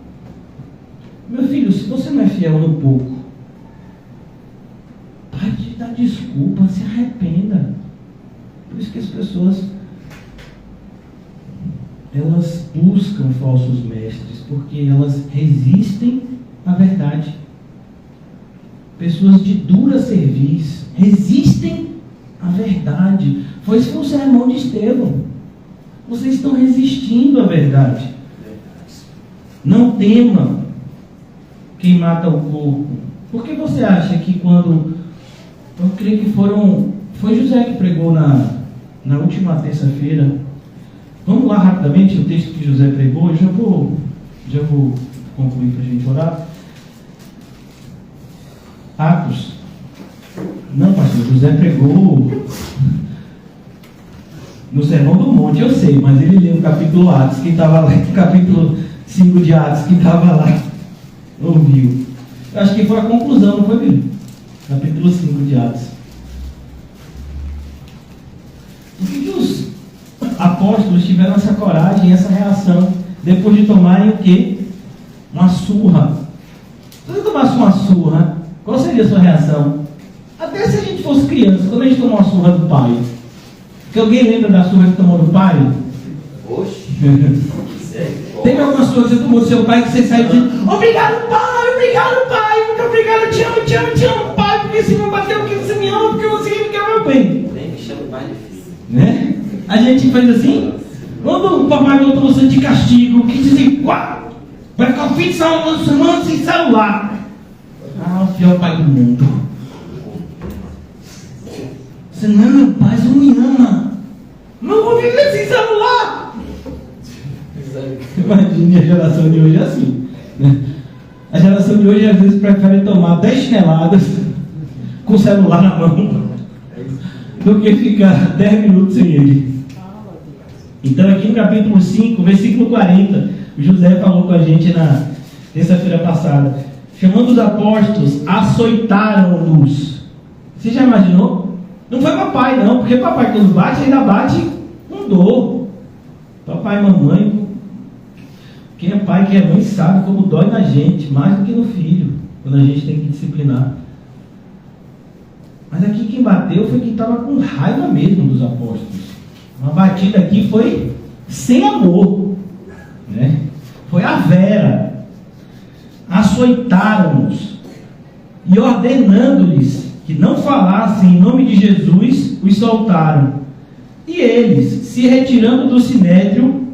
meu filho, se você não é fiel no pouco, pare de dar desculpa, se arrependa. Por isso que as pessoas, elas buscam falsos mestres, porque elas resistem à verdade. Pessoas de dura cerviz resistem à verdade. Esse foi o sermão de Estevão. Vocês estão resistindo à verdade. Não tema quem mata o corpo. Por que você acha que quando... Eu creio que foi José que pregou na última terça-feira. Vamos lá rapidamente o texto que José pregou. Eu já vou concluir para a gente orar. Atos. Não, pastor, José pregou no Sermão do Monte, eu sei, mas ele leu o capítulo Atos, que estava lá, o capítulo 5 de Atos, que estava lá, ouviu. Eu acho que foi a conclusão, não foi, Bíblia? Capítulo 5 de Atos. Por que os apóstolos tiveram essa coragem, essa reação, depois de tomarem o quê? Uma surra. Se você tomasse uma surra, qual seria a sua reação? Até se a gente fosse criança, quando a gente tomou uma surra do pai, que alguém lembra da surra que tomou do pai? Oxe. Teve alguma surra que você tomou do seu pai que você saiu dizendo: obrigado pai, muito obrigado, eu te amo pai, porque você me bateu, porque você me ama, porque você me quer meu bem. Nem me chama mais difícil. Né? A gente faz assim. Quando o papai botou você de castigo, que dizem: vai ficar o fim de semana sem celular. O pior pai do mundo. Você não é meu pai, você não me ama. Não vou viver sem celular. Imagine, a geração de hoje é assim, né? A geração de hoje às vezes prefere tomar 10 chineladas com o celular na mão do que ficar 10 minutos sem ele. Então aqui no capítulo 5, versículo 40, o José falou com a gente na terça-feira passada. Chamando os apóstolos, açoitaram-nos. Você já imaginou? Não foi papai não, porque papai quando bate, ainda bate com dor. Papai e mamãe, quem é pai, quem é mãe sabe como dói na gente, mais do que no filho, quando a gente tem que disciplinar. Mas aqui quem bateu foi quem estava com raiva mesmo dos apóstolos. Uma batida aqui foi sem amor, né? Foi a vera. Açoitaram-nos e ordenando-lhes que não falassem em nome de Jesus, os soltaram. E eles, se retirando do sinédrio,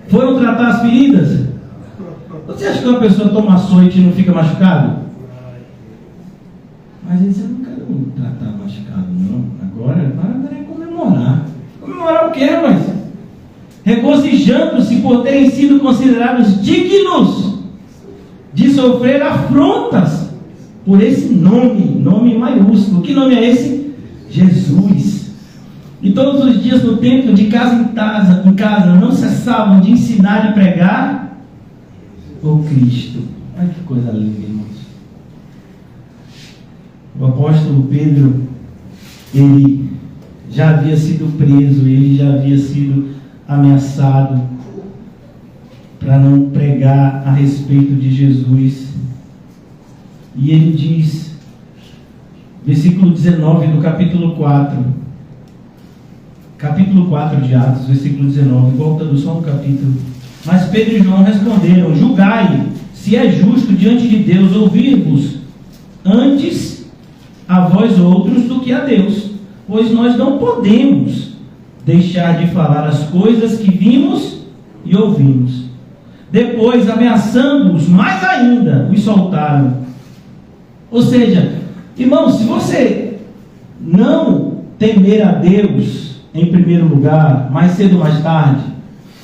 foram tratar as feridas. Você acha que uma pessoa toma açoite e não fica machucado? Mas eles não querem tratar machucado, não. Agora é comemorar. Comemorar o quê, rapaz? Regozijando-se por terem sido considerados dignos de sofrer afrontas por esse nome maiúsculo. Que nome é esse? Jesus. E todos os dias no templo, de casa em casa, não cessavam de ensinar e pregar o Cristo. Olha que coisa linda, irmãos. O apóstolo Pedro, ele já havia sido preso, ele já havia sido ameaçado para não pregar a respeito de Jesus. E ele diz versículo 19 do capítulo 4. Capítulo 4 de Atos, versículo 19. Voltando só um capítulo. Mas Pedro e João responderam: julgai se é justo diante de Deus ouvir-vos antes a vós outros do que a Deus, pois nós não podemos deixar de falar as coisas que vimos e ouvimos. Depois, ameaçando-os mais ainda, os soltaram. Ou seja, irmãos, se você não temer a Deus em primeiro lugar, mais cedo ou mais tarde,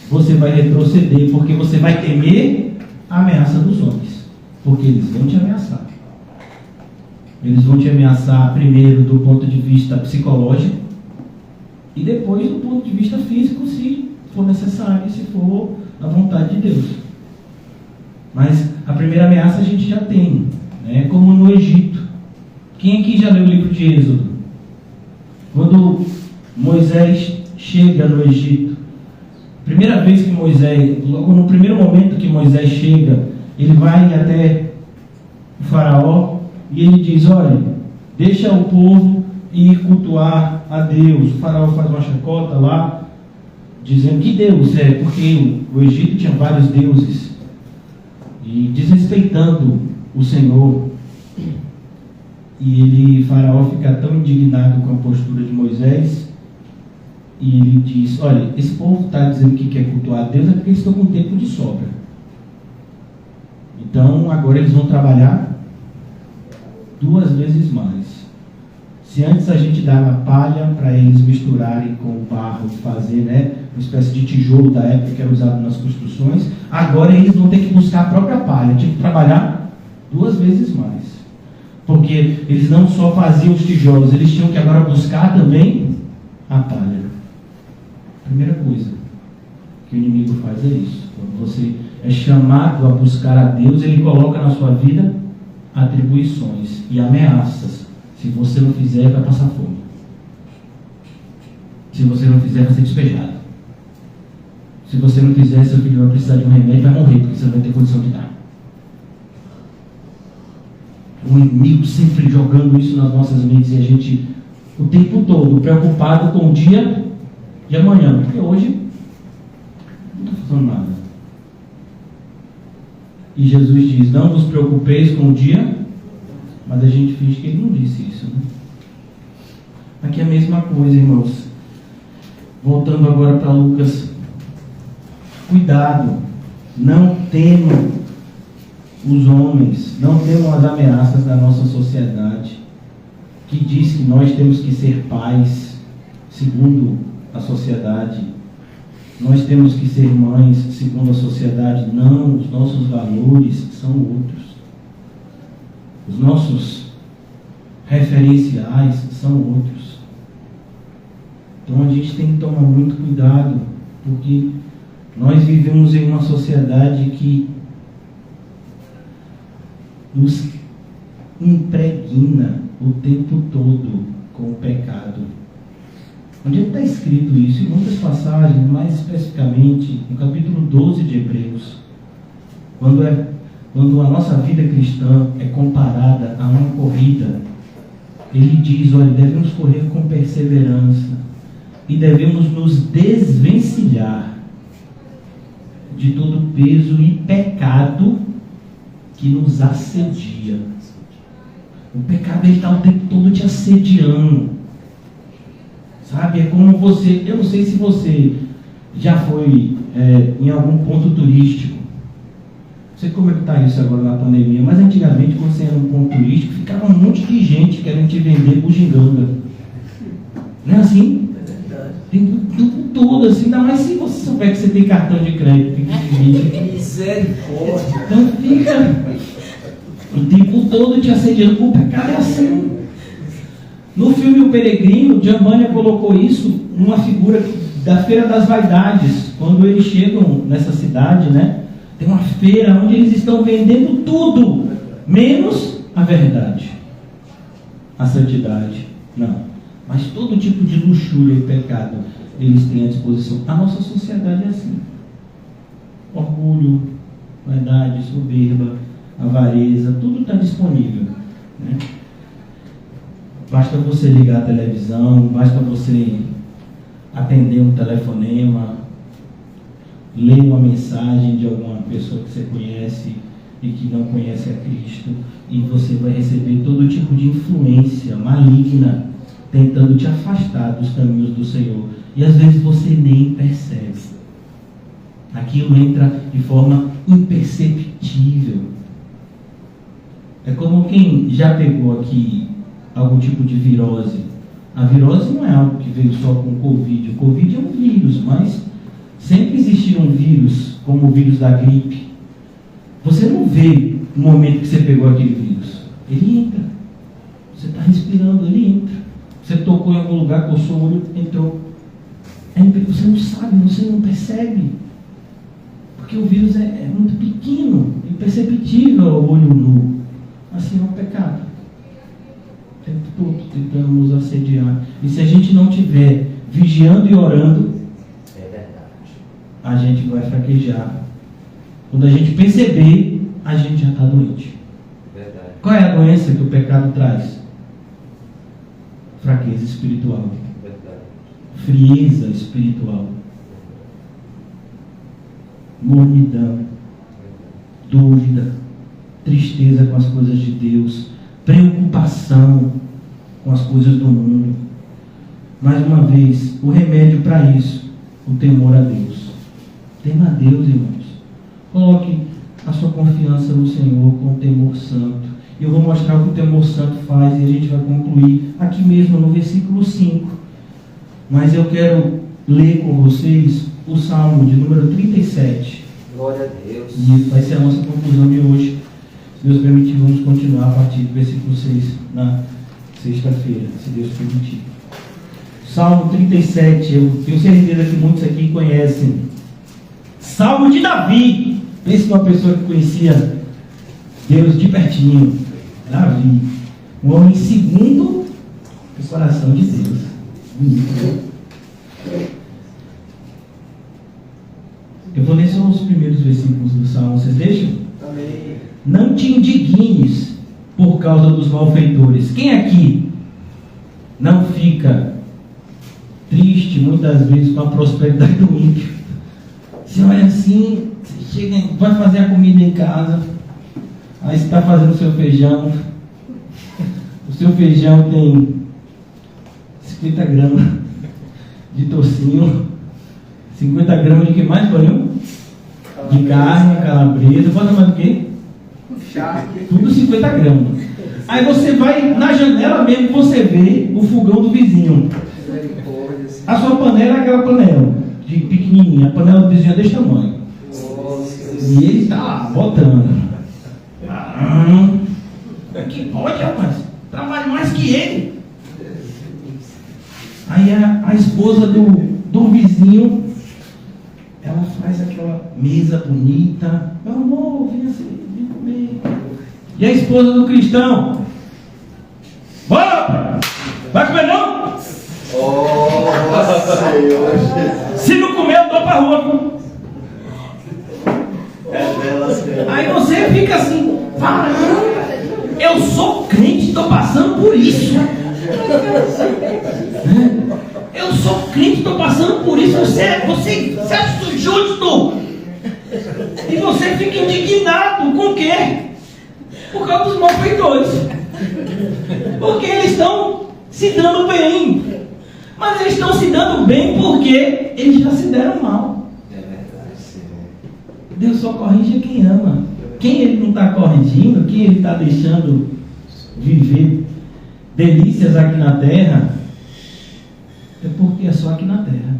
você vai retroceder, porque você vai temer a ameaça dos homens, porque eles vão te ameaçar. Eles vão te ameaçar primeiro do ponto de vista psicológico e depois do ponto de vista físico, se for necessário, se for a vontade de Deus. Mas a primeira ameaça a gente já tem, né? Como no Egito. Quem aqui já leu o livro de Êxodo? Quando Moisés chega no Egito, primeira vez que Moisés, logo no primeiro momento que Moisés chega, ele vai até o faraó e ele diz: olha, deixa o povo ir cultuar a Deus. O faraó faz uma chacota lá, dizendo que Deus é, porque o Egito tinha vários deuses, e desrespeitando o Senhor. E faraó fica tão indignado com a postura de Moisés, e ele diz: olha, esse povo está dizendo que quer cultuar a Deus é porque eles estão com tempo de sobra. Então agora eles vão trabalhar 2 vezes mais. Se antes a gente dava palha para eles misturarem com o barro, fazer, né, uma espécie de tijolo da época que era usado nas construções, agora eles vão ter que buscar a própria palha, tinham que trabalhar 2 vezes mais. Porque eles não só faziam os tijolos, eles tinham que agora buscar também a palha. Primeira coisa que o inimigo faz é isso. Quando você é chamado a buscar a Deus, ele coloca na sua vida atribuições e ameaças. Se você não fizer, vai passar fome. Se você não fizer, vai ser despejado. Se você não fizer, seu filho vai precisar de um remédio e vai morrer, porque você não vai ter condição de dar. O inimigo sempre jogando isso nas nossas mentes, e a gente o tempo todo preocupado com o dia de amanhã, porque hoje não está fazendo nada. E Jesus diz: não vos preocupeis com o dia, mas a gente finge que ele não disse isso, né? Aqui é a mesma coisa, irmãos. Voltando agora para Lucas. Cuidado, não temam os homens, não temam as ameaças da nossa sociedade, que diz que nós temos que ser pais, segundo a sociedade. Nós temos que ser mães, segundo a sociedade. Não, os nossos valores são outros. Os nossos referenciais são outros. Então a gente tem que tomar muito cuidado, porque nós vivemos em uma sociedade que nos impregna o tempo todo com o pecado. Onde está escrito isso? Em muitas passagens, mais especificamente no capítulo 12 de Hebreus, quando a nossa vida cristã é comparada a uma corrida, ele diz: olha, devemos correr com perseverança e devemos nos desvencilhar de todo peso e pecado que nos assedia. O pecado está o tempo todo te assediando, sabe? É como você, eu não sei se você já foi em algum ponto turístico. Não sei como é que está isso agora na pandemia, mas antigamente, quando você ia num ponto turístico, ficava um monte de gente querendo te vender bugiganga. Não é assim? Tem tudo todo assim, ainda mais se você souber que você tem cartão de crédito. Misericórdia. Então fica o tempo todo te assediando. O pecado é assim. No filme O Peregrino, Giamania colocou isso numa figura da Feira das Vaidades. Quando eles chegam nessa cidade, né, tem uma feira onde eles estão vendendo tudo, menos a verdade, a santidade. Não. Mas todo tipo de luxúria e pecado eles têm à disposição. A nossa sociedade é assim. Orgulho, vaidade, soberba, avareza, tudo está disponível, né? Basta você ligar a televisão, basta você atender um telefonema, ler uma mensagem de alguma pessoa que você conhece e que não conhece a Cristo, e você vai receber todo tipo de influência maligna tentando te afastar dos caminhos do Senhor. E às vezes você nem percebe. Aquilo entra de forma imperceptível. É como quem já pegou aqui algum tipo de virose. A virose não é algo que veio só com o Covid. O Covid é um vírus, mas sempre existiram vírus, como o vírus da gripe. Você não vê no momento que você pegou aquele vírus. Ele entra. Você está respirando, ele entra. Você tocou em algum lugar, coçou o olho, entrou. Você não sabe, você não percebe. Porque o vírus é muito pequeno, imperceptível ao olho nu. Assim é o pecado. O tempo todo tentando nos assediar. E se a gente não estiver vigiando e orando, a gente vai fraquejar. Quando a gente perceber, a gente já está doente. Verdade. Qual é a doença que o pecado traz? Fraqueza espiritual. Verdade. Frieza espiritual. Mornidão. Dúvida. Tristeza com as coisas de Deus. Preocupação com as coisas do mundo. Mais uma vez, o remédio para isso, o temor a Deus. Tema a Deus, irmãos. Coloque a sua confiança no Senhor com o temor santo. E eu vou mostrar o que o temor santo faz e a gente vai concluir aqui mesmo no versículo 5. Mas eu quero ler com vocês o Salmo de número 37. Glória a Deus. E vai ser a nossa conclusão de hoje. Se Deus permitir, vamos continuar a partir do versículo 6 na sexta-feira, se Deus permitir. Salmo 37, eu tenho certeza que muitos aqui conhecem. Salmo de Davi. Pense numa pessoa que conhecia Deus de pertinho. Davi, um homem segundo o coração de Deus. Bonito. Eu vou ler só os primeiros versículos do Salmo. Vocês deixam? Amém. Não te indignes por causa dos malfeitores. Quem aqui não fica triste muitas vezes com a prosperidade do ímpio? Você olha assim, você chega, vai fazer a comida em casa, aí você está fazendo o seu feijão. O seu feijão tem 50 gramas de tocinho, 50 gramas de que mais, Paulinho? De carne, calabresa, pode mais do que? Tudo 50 gramas. Aí você vai na janela mesmo, você vê o fogão do vizinho. A sua panela é aquela panela de pequenininha, a panela do vizinho é desse tamanho. E ele está lá, botando. Que pode, rapaz? Trabalha mais que ele. Aí a esposa do vizinho, ela faz aquela mesa bonita. Meu amor, vem assim, vem comer. E a esposa do cristão? Bora! Vai comer não? Oh, Senhor. Se não comer, eu dou pra rua. Aí você fica assim, eu sou crente, estou passando por isso. Eu sou crente, estou passando por isso. Você acha isso justo? E você fica indignado com o quê? Por causa dos malfeitores. Porque eles estão se dando bem. Mas eles estão se dando bem porque eles já se deram mal. É verdade, Senhor. Deus só corrige quem ama. Quem ele não está corrigindo, quem ele está deixando viver delícias aqui na terra, é porque é só aqui na terra.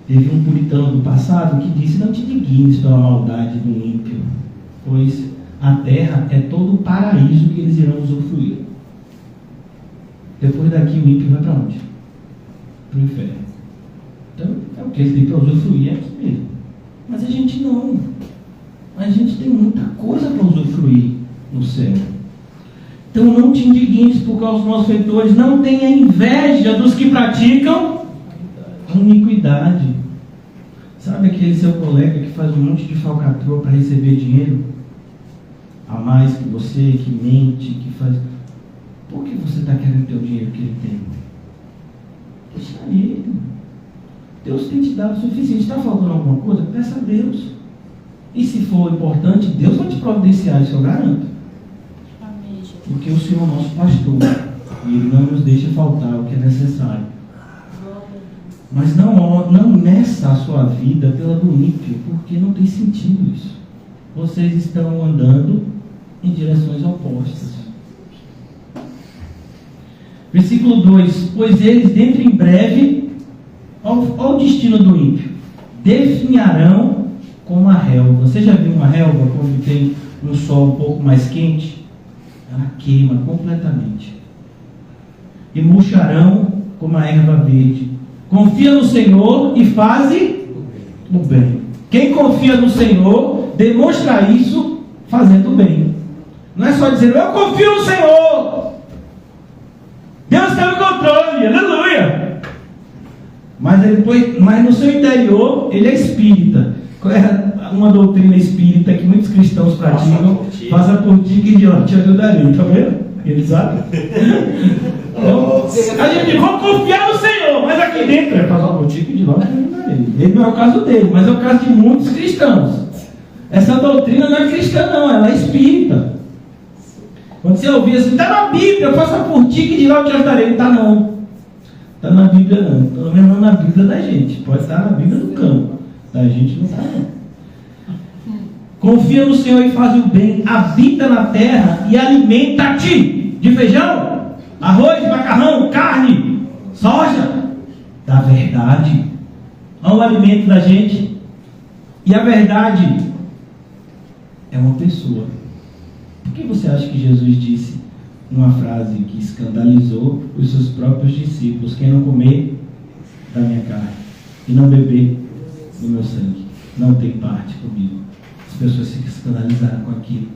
Teve um puritano do passado que disse: não te indignes pela maldade do ímpio, pois a terra é todo o paraíso que eles irão usufruir. Depois daqui o ímpio vai para onde? Para o inferno. Então é o que eles têm para usufruir, é aqui mesmo. Mas a gente não. A gente tem muita coisa para usufruir no céu. Então não te indignes por causa dos malfeitores, não tenha inveja dos que praticam a iniquidade. Sabe aquele seu colega que faz um monte de falcatrua para receber dinheiro? A mais que você, que mente, que faz... Por que você está querendo ter o dinheiro que ele tem? Deixa ele. Deus tem te dado o suficiente. Está faltando alguma coisa? Peça a Deus. E se for importante, Deus vai te providenciar, isso eu garanto. Amém, Jesus. Porque o Senhor é o nosso pastor. E Ele não nos deixa faltar o que é necessário. Mas não meça a sua vida pela do ímpio, porque não tem sentido isso. Vocês estão andando em direções opostas. Versículo 2: pois eles dentro em breve, olha o destino do ímpio, definharão como a relva. Você já viu uma relva quando tem um sol um pouco mais quente? Ela queima completamente. E murcharão como a erva verde. Confia no Senhor e faze o bem. Quem confia no Senhor demonstra isso fazendo o bem. Não é só dizer, eu confio no Senhor, Deus está no controle, aleluia. Mas no seu interior ele é espírita. Qual é uma doutrina espírita que muitos cristãos praticam? Faça por ti que de te ajudarei. Está vendo? Eles sabem. Então, a gente vamos confiar no Senhor, mas aqui dentro é fazer por ti que de lá te ajudarei. Ele não é o caso dele, mas é o caso de muitos cristãos. Essa doutrina não é cristã não, ela é espírita. Quando você ouvir assim, está na Bíblia, faça por ti que de lá eu te ajudarei. Não está não. Está na Bíblia não. Pelo menos não na Bíblia da gente. Pode estar na Bíblia do campo. Da gente não está não. Confia no Senhor e faz o bem. Habita na terra e alimenta-te de feijão, arroz, macarrão, carne, soja. Da verdade. Olha o alimento da gente. E a verdade é uma pessoa. Por que você acha que Jesus disse uma frase que escandalizou os seus próprios discípulos? Quem não comer da minha carne e não beber do meu sangue não tem parte comigo. As pessoas se escandalizaram com aquilo.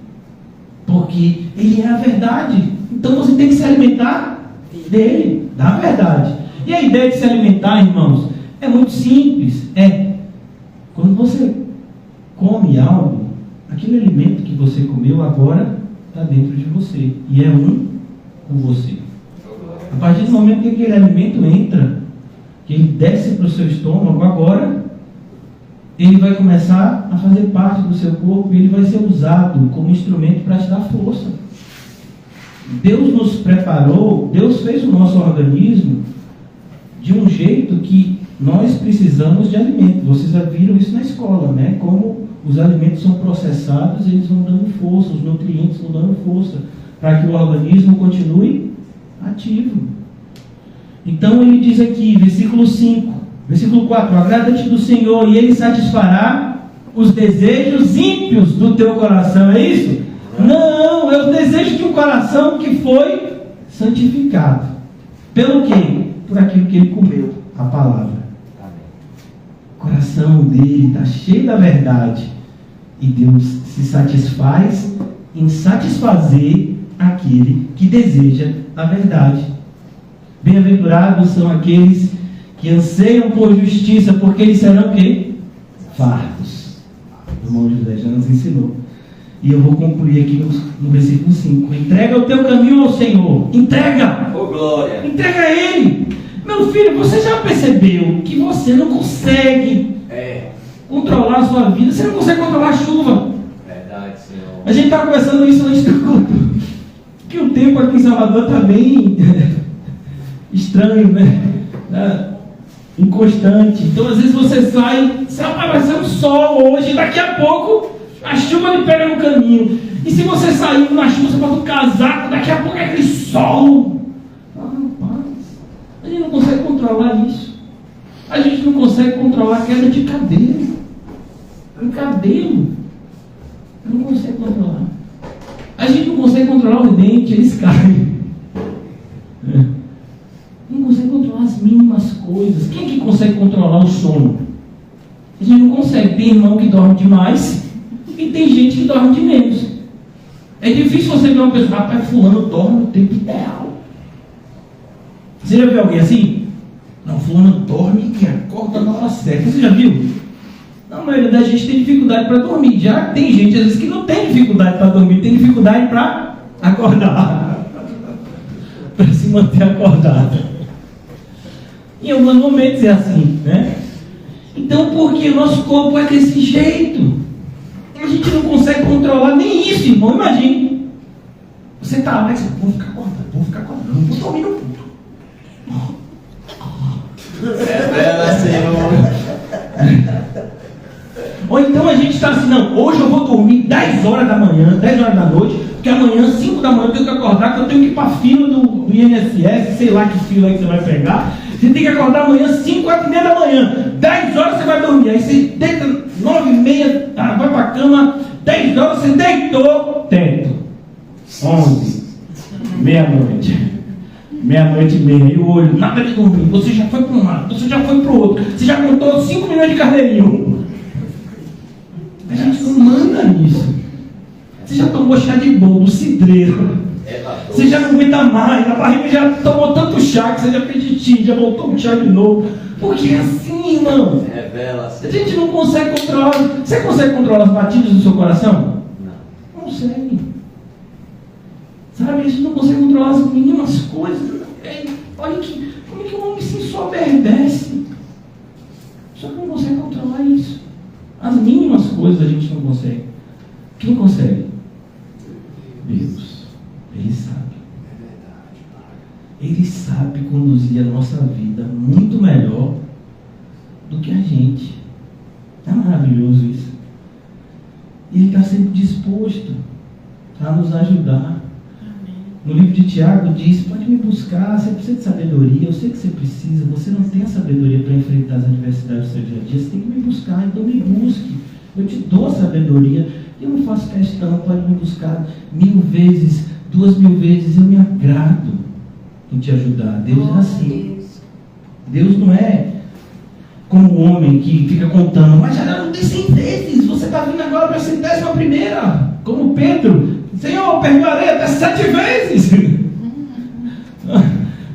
Porque ele é a verdade. Então você tem que se alimentar dele, da verdade. E a ideia de se alimentar, irmãos, é muito simples. Quando você come algo, aquele alimento que você comeu agora está dentro de você. E é um com você. A partir do momento que aquele alimento entra, que ele desce para o seu estômago, agora ele vai começar a fazer parte do seu corpo e ele vai ser usado como instrumento para te dar força. Deus nos preparou, Deus fez o nosso organismo de um jeito que nós precisamos de alimento. Vocês já viram isso na escola, né? Como os alimentos são processados, eles vão dando força, os nutrientes vão dando força, para que o organismo continue ativo. Então ele diz aqui, versículo 5, versículo 4, agrada-te do Senhor e Ele satisfará os desejos ímpios do teu coração, é isso? Não, é o desejo de um coração que foi santificado. Pelo quê? Por aquilo que ele comeu, a palavra. O coração dele está cheio da verdade. E Deus se satisfaz em satisfazer aquele que deseja a verdade. Bem-aventurados são aqueles que anseiam por justiça, porque eles serão o quê? Fartos. O irmão José já nos ensinou. E eu vou concluir aqui no versículo 5. Entrega o teu caminho ao Senhor. Entrega! Oh, glória! Entrega a Ele. Meu filho, você já percebeu que você não consegue controlar a sua vida? Você não consegue controlar a chuva. Verdade, Senhor. A gente está conversando isso antes do culto. Que o tempo aqui em Salvador está bem estranho, né? Inconstante. Então às vezes você sai, vai ser um sol hoje, daqui a pouco a chuva lhe pega no caminho. E se você sair na chuva, você bota um casaco, daqui a pouco é aquele sol. Rapaz, a gente não consegue controlar isso. A gente não consegue controlar a queda de cabelo. O cabelo não consegue controlar. A gente não consegue controlar os dentes, eles caem. Não consegue controlar as mínimas coisas. Quem que consegue controlar o sono? A gente não consegue. Tem irmão que dorme demais e tem gente que dorme de menos. É difícil você ver uma pessoa, rapaz, fulano dorme no tempo ideal. Você já viu alguém assim? Não, fulano dorme e acorda na hora certa. Você já viu? A maioria da gente tem dificuldade para dormir. Já tem gente às vezes que não tem dificuldade para dormir, tem dificuldade para acordar. para se manter acordado. Em alguns momentos é assim, né? Então, porque o nosso corpo é desse jeito, a gente não consegue controlar nem isso, irmão. Imagine, você está lá e você, vou ficar acordado, não vou dormir no culto. Ou então a gente está assim, não, hoje eu vou dormir 10 horas da manhã, 10 horas da noite, porque amanhã, 5 da manhã, eu tenho que acordar, que eu tenho que ir para a fila do INSS, sei lá que fila aí que você vai pegar. Você tem que acordar amanhã, 5, 4 e meia da manhã, 10 horas você vai dormir, aí você deita 9 e meia, vai para a cama, 10 horas você deitou, teto, 11, meia-noite. Meia-noite e meia, e o olho, nada de dormir, você já foi para um lado, você já foi para o outro, você já contou 5 milhões de carneirinho. A gente não manda nisso. Você já tomou chá de bolo, cidreiro, você já não aguenta mais, a barriga já tomou tanto chá que você já fez xixi, já voltou um chá de novo. Porque é assim, irmão. A gente não consegue controlar. Você consegue controlar as batidas do seu coração? Não consegue. Sabe, a gente não consegue controlar as mínimas coisas. Olha que, como é que o homem se ensoberdece? Só que não consegue controlar isso. As mínimas coisas a gente não consegue. Quem consegue? Deus. Ele sabe. Ele sabe conduzir a nossa vida muito melhor do que a gente. É maravilhoso isso. E Ele está sempre disposto a nos ajudar. No livro de Tiago diz, pode me buscar, você precisa de sabedoria, eu sei que você precisa, você não tem a sabedoria para enfrentar as adversidades do seu dia a dia, você tem que me buscar, então me busque, eu te dou a sabedoria, eu não faço questão, pode me buscar 1000 vezes, 2000 vezes, eu me agrado em te ajudar. Deus é assim. Deus não é como o homem que fica contando, mas já não tem 100 vezes, você está vindo agora para a 100ª, como Pedro. Senhor, eu perdoarei até 7 vezes.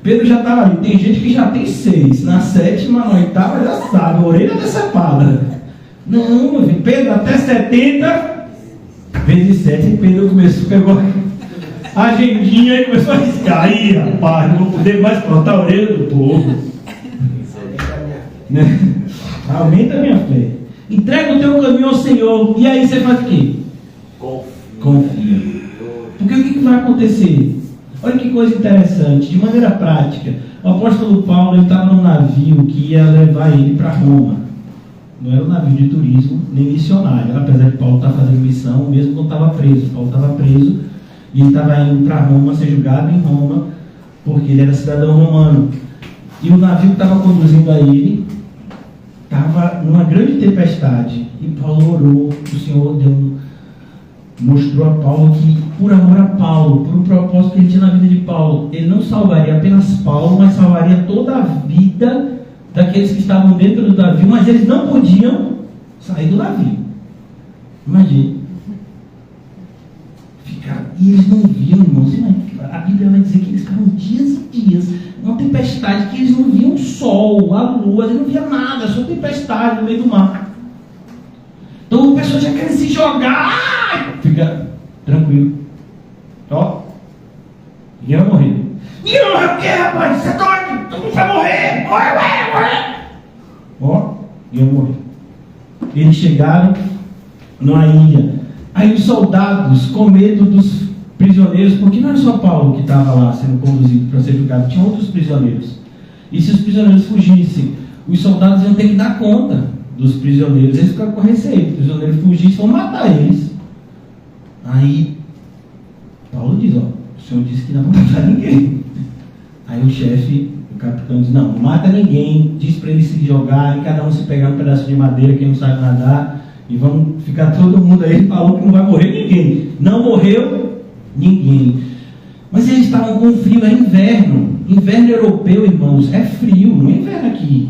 Pedro já estava ali. Tem gente que já tem 6. Na 7ª, na 8ª, já sabe. A orelha decepada. Não, meu filho. Pedro, até 70 vezes 7. Pedro começou, pegou a agendinha e começou a riscar. Aí, rapaz, não vou poder mais cortar a orelha do povo. Aumenta a minha fé. Entrega o teu caminho ao Senhor. E aí você faz o quê? Confia. Porque o que vai acontecer? Olha que coisa interessante, de maneira prática. O apóstolo Paulo estava num navio que ia levar ele para Roma. Não era um navio de turismo, nem missionário. Apesar de Paulo estar fazendo missão, mesmo quando estava preso. Paulo estava preso e ele estava indo para Roma, ser julgado em Roma, porque ele era cidadão romano. E o navio que estava conduzindo a ele estava numa grande tempestade. E Paulo orou, o Senhor mostrou a Paulo que, por amor a Paulo, por um propósito que ele tinha na vida de Paulo, ele não salvaria apenas Paulo, mas salvaria toda a vida daqueles que estavam dentro do navio, mas eles não podiam sair do navio. Imagine. E eles não viam, irmãos. A Bíblia vai dizer que eles ficaram dias e dias numa tempestade, que eles não viam o sol, a lua, eles não viam nada, só tempestade no meio do mar. Então a pessoa já quer se jogar. Fica tranquilo. Ó. Ninguém vai morrer. Ninguém vai morrer o quê, rapaz? Você é doido? Todo mundo vai morrer. Morre. Ó. Ninguém vai morrer. Eles chegaram numa ilha. Aí os soldados, com medo dos prisioneiros, porque não era só Paulo que estava lá sendo conduzido para ser julgado, tinha outros prisioneiros. E se os prisioneiros fugissem, os soldados iam ter que dar conta dos prisioneiros. Eles ficaram com receio. Os prisioneiros fugissem, vão matar eles. Aí Paulo diz, ó, o Senhor disse que não vai matar ninguém. Aí o chefe, o capitão diz, não mata ninguém, diz para eles se jogarem, cada um se pegar um pedaço de madeira, quem não sabe nadar, e vamos ficar todo mundo aí. Ele falou que não vai morrer ninguém. Não morreu ninguém. Mas eles estavam com frio, é inverno. Inverno europeu, irmãos, é frio, não é inverno aqui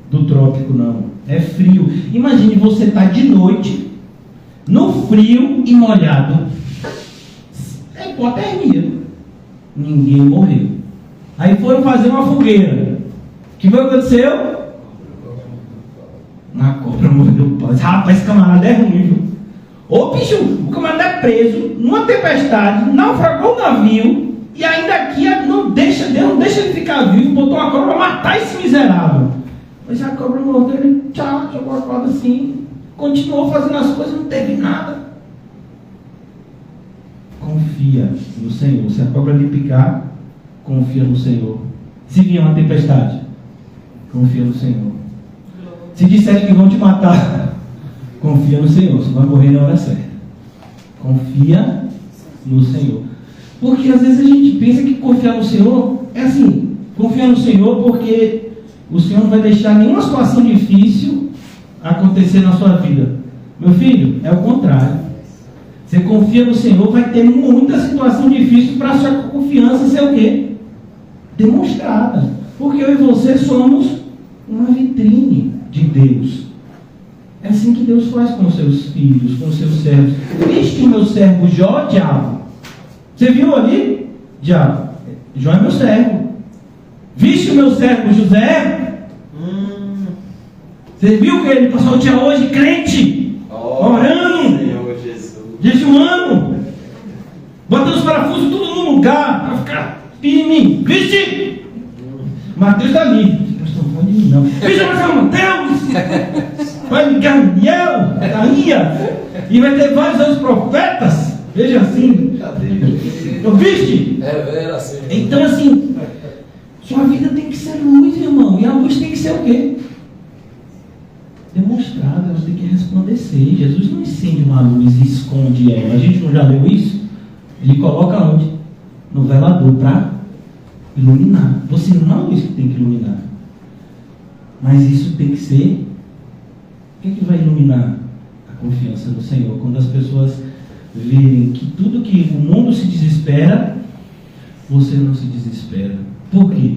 do trópico, não. É frio. Imagine você estar de noite, no frio e molhado. É hipotermia. Ninguém morreu. Aí foram fazer uma fogueira. O que aconteceu? Na cobra mordeu o pau. Rapaz, esse camarada é ruim, viu? Ô bicho, o camarada é preso numa tempestade, naufragou o navio, E ainda aqui Deus não deixa ele ficar vivo, botou uma cobra para matar esse miserável. Mas a cobra mordeu ele, tchau, jogou a corda assim, continuou fazendo as coisas, não teve nada. Confia no Senhor. Se a cobra lhe picar, confia no Senhor. Se vier uma tempestade, confia no Senhor. Se disserem que vão te matar, confia no Senhor. Você vai morrer na hora certa. Confia no Senhor. Porque às vezes a gente pensa que confiar no Senhor é assim, confiar no Senhor porque o Senhor não vai deixar nenhuma situação difícil acontecer na sua vida. Meu filho, é o contrário. Você confia no Senhor, vai ter muita situação difícil para a sua confiança ser o quê? Demonstrada. Porque eu e você somos uma vitrine de Deus. É assim que Deus faz com os seus filhos, com os seus servos. Viste o meu servo Jó, diabo? Você viu ali? Diabo. Jó é meu servo. Viste o meu servo José? Você viu que ele passou o dia hoje crente? Orando. Senhor Jesus. Jejuando. Botando os parafusos tudo no lugar para ficar firme. Viste? Mateus está ali. Pastor, não pode ir não. Viste, pastor Mateus? Vai Miguel, Daria. E vai ter vários outros profetas. Veja assim. Não viste? Era assim. Então assim, sua vida tem que ser luz, irmão. E a luz tem que ser o quê? Demonstrada, ela tem que resplandecer. Jesus não acende uma luz e esconde ela. A gente não já leu isso? Ele coloca onde? No velador para iluminar. Você não é a luz que tem que iluminar. Mas isso tem que ser. O que vai iluminar? A confiança no Senhor. Quando as pessoas verem que tudo que o mundo se desespera, você não se desespera. Por quê?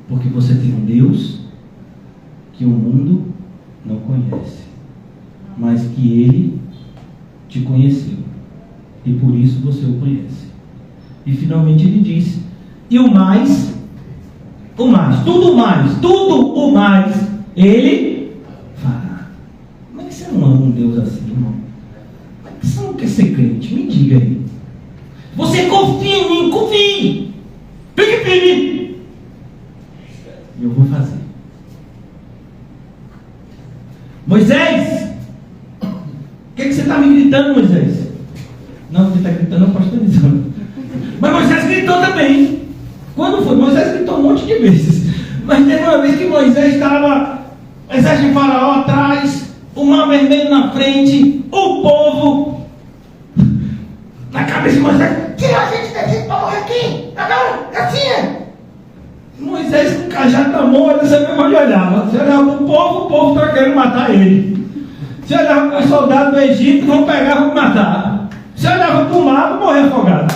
Porque você tem um Deus que o mundo não conhece, mas que Ele te conheceu, e por isso você o conhece. E finalmente Ele disse: e tudo o mais Ele fará. Como é que você não ama um Deus assim, irmão? Como é que você não quer ser crente? Me diga aí. Você confia em mim, confie. Fique firme. E eu vou fazer. Moisés, o que você está me gritando, Moisés? Não, você está gritando, não, pastorizando. Mas Moisés gritou também. Quando foi? Moisés gritou um monte de vezes. Mas teve uma vez que Moisés estava, o exército de Faraó atrás, o mar vermelho na frente, o povo na cabeça de Moisés: tira a gente daqui para morrer aqui, agora, assim. Moisés com o cajado na mão, olha, você mesmo onde olhava. Você olhava para o povo está querendo matar ele. Você olhava para os soldados do Egito, vão pegar, vão matar. Você olhava para o mar, vão morrer afogado.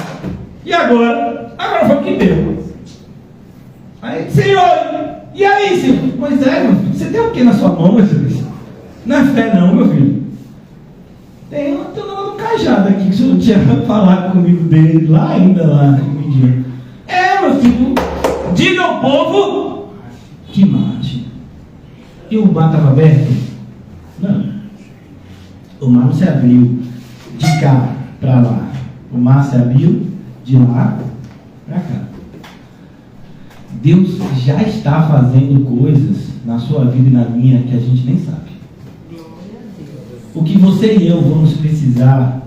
E agora? Agora foi o que deu. Aí, Senhor, e aí, Senhor? Moisés, meu filho, você tem o que na sua mão, Moisés? Não é fé não, meu filho. Tem um cajado aqui que o senhor tinha falado comigo dele lá ainda, lá no dia. Meu filho, diga ao povo que mate. E o mar estava aberto? Não. O mar não se abriu de cá para lá. O mar se abriu de lá para cá. Deus já está fazendo coisas na sua vida e na minha que a gente nem sabe. O que você e eu vamos precisar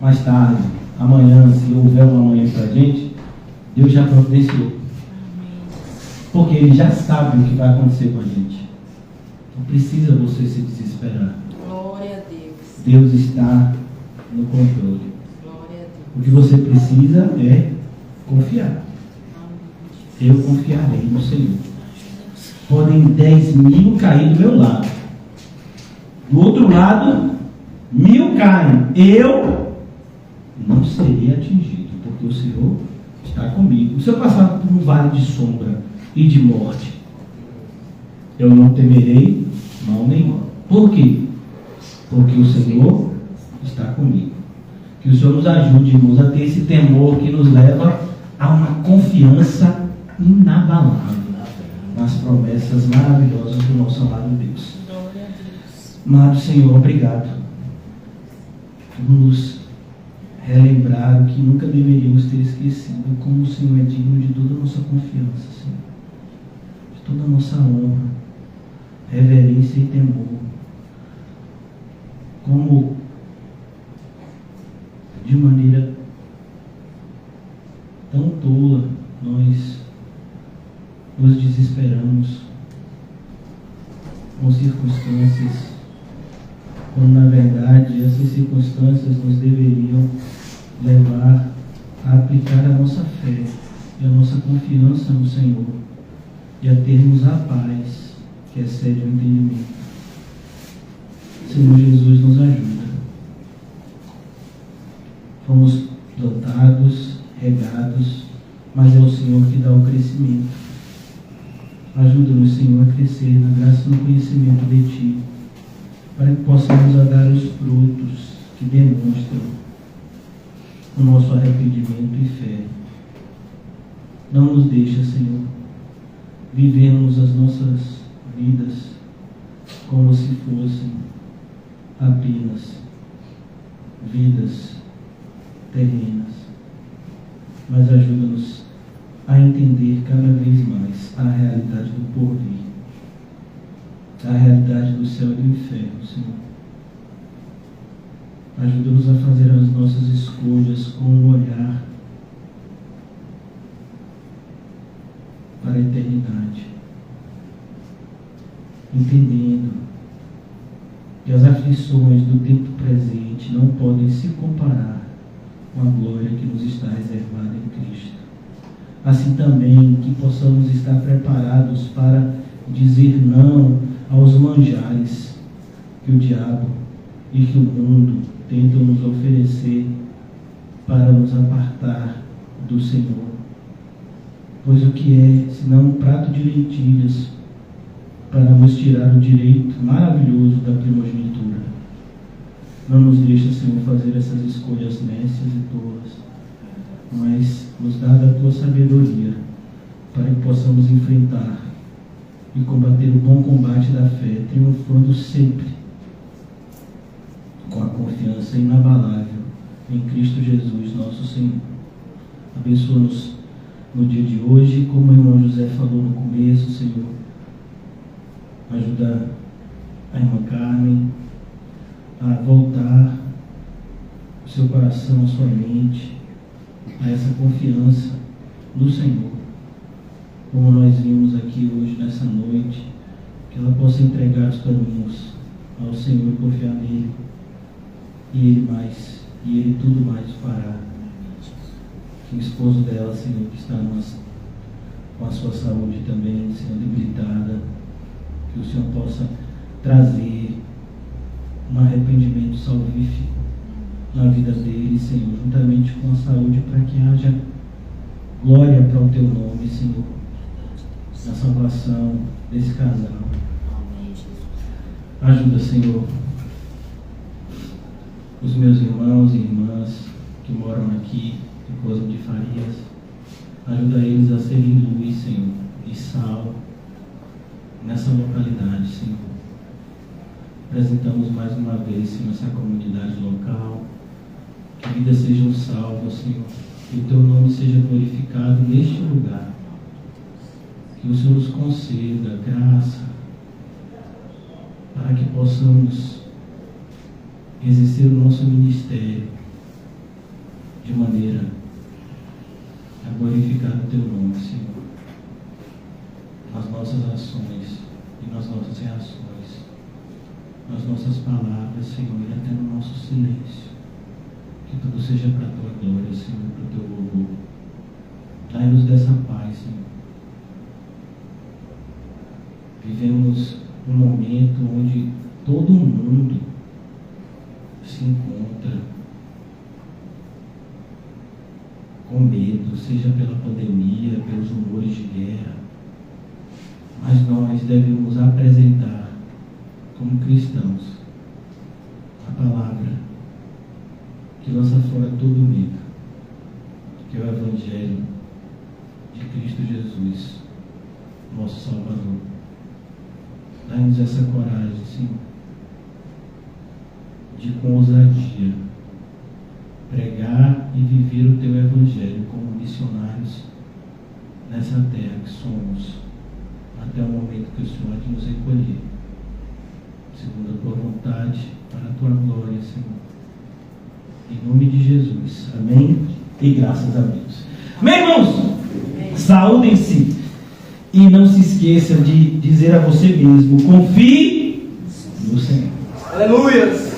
mais tarde, amanhã, se houver uma manhã para a gente, Deus já providenciou. Porque Ele já sabe o que vai acontecer com a gente. Não precisa você se desesperar. Glória a Deus. Deus está no controle. Glória a Deus. O que você precisa é confiar. Eu confiarei no Senhor. Podem 10.000 cair do meu lado. Do outro lado, 1.000 caem. Eu não serei atingido, porque o Senhor está comigo. Se eu passar por um vale de sombra e de morte, eu não temerei mal nenhum. Por quê? Porque o Senhor está comigo. Que o Senhor nos ajude, irmãos, a ter esse temor que nos leva a uma confiança inabalável nas promessas maravilhosas do nosso amado Deus. Glória a Deus. Amado Senhor, obrigado por nos relembrar o que nunca deveríamos ter esquecido, como o Senhor é digno de toda a nossa confiança, Senhor, de toda a nossa honra, reverência e temor. Como de maneira tão tola nós nos desesperamos com circunstâncias, quando na verdade essas circunstâncias nos deveriam levar a aplicar a nossa fé e a nossa confiança no Senhor e a termos a paz que excede o entendimento. Senhor Jesus, nos ajuda. Fomos dotados, regados, mas é o Senhor que dá o crescimento. Ajuda-nos, Senhor, a crescer na graça e no conhecimento de Ti, para que possamos dar os frutos que demonstram o nosso arrependimento e fé. Não nos deixa, Senhor, vivermos as nossas vidas como se fossem apenas vidas terrenas, mas ajuda-nos a entender cada vez mais a realidade do porvir, a realidade do céu e do inferno, Senhor. Ajuda-nos a fazer as nossas escolhas com um olhar para a eternidade, entendendo que as aflições do tempo presente não podem se comparar com a glória que nos está reservada em Cristo. Assim também que possamos estar preparados para dizer não aos manjares que o diabo e que o mundo tentam nos oferecer para nos apartar do Senhor. Pois o que é, senão um prato de lentilhas para nos tirar o direito maravilhoso da primogenitura? Não nos deixa, Senhor, fazer essas escolhas nécias e tolas, mas nos dá da Tua sabedoria para que possamos enfrentar e combater o bom combate da fé, triunfando sempre com a confiança inabalável em Cristo Jesus, nosso Senhor. Abençoa-nos no dia de hoje, como o irmão José falou no começo, Senhor. Ajuda a irmã Carmen a voltar o seu coração, a sua mente, a essa confiança no Senhor. Como nós vimos aqui hoje, nessa noite, que ela possa entregar os caminhos ao Senhor e confiar nele, e Ele tudo mais fará. Que o esposo dela, Senhor, que está com a sua saúde também sendo debilitada, que o Senhor possa trazer um arrependimento salvífico na vida dele, Senhor, juntamente com a saúde, para que haja glória para o Teu nome, Senhor, na salvação desse casal. Ajuda, Senhor, os meus irmãos e irmãs que moram aqui em Cosmo de Farias. Ajuda eles a serem luz, Senhor, e sal nessa localidade, Senhor. Apresentamos mais uma vez, Senhor, essa comunidade local. Que vidas sejam salvas, Senhor. Que o Teu nome seja glorificado neste lugar. Que o Senhor nos conceda graça para que possamos exercer o nosso ministério de maneira a glorificar o Teu nome, Senhor, nas nossas ações e nas nossas reações, nas nossas palavras, Senhor, e até no nosso silêncio. Que tudo seja para a Tua glória, Senhor, para o Teu louvor. Dai-nos dessa paz, Senhor. Vivemos um momento onde todo mundo se encontra com medo, seja pela pandemia, pelos rumores de guerra, mas nós devemos apresentar como cristãos a palavra que lança fora todo medo, que é o Evangelho de Cristo Jesus, nosso Salvador. Dá-nos essa coragem, Senhor, de com ousadia pregar e viver o teu evangelho como missionários nessa terra que somos, até o momento que o Senhor há de nos recolher, segundo a tua vontade, para a tua glória, Senhor. Em nome de Jesus. Amém? E graças a Deus. Amém, irmãos? Saúdem-se. E não se esqueça de dizer a você mesmo: confie no Senhor. Aleluia!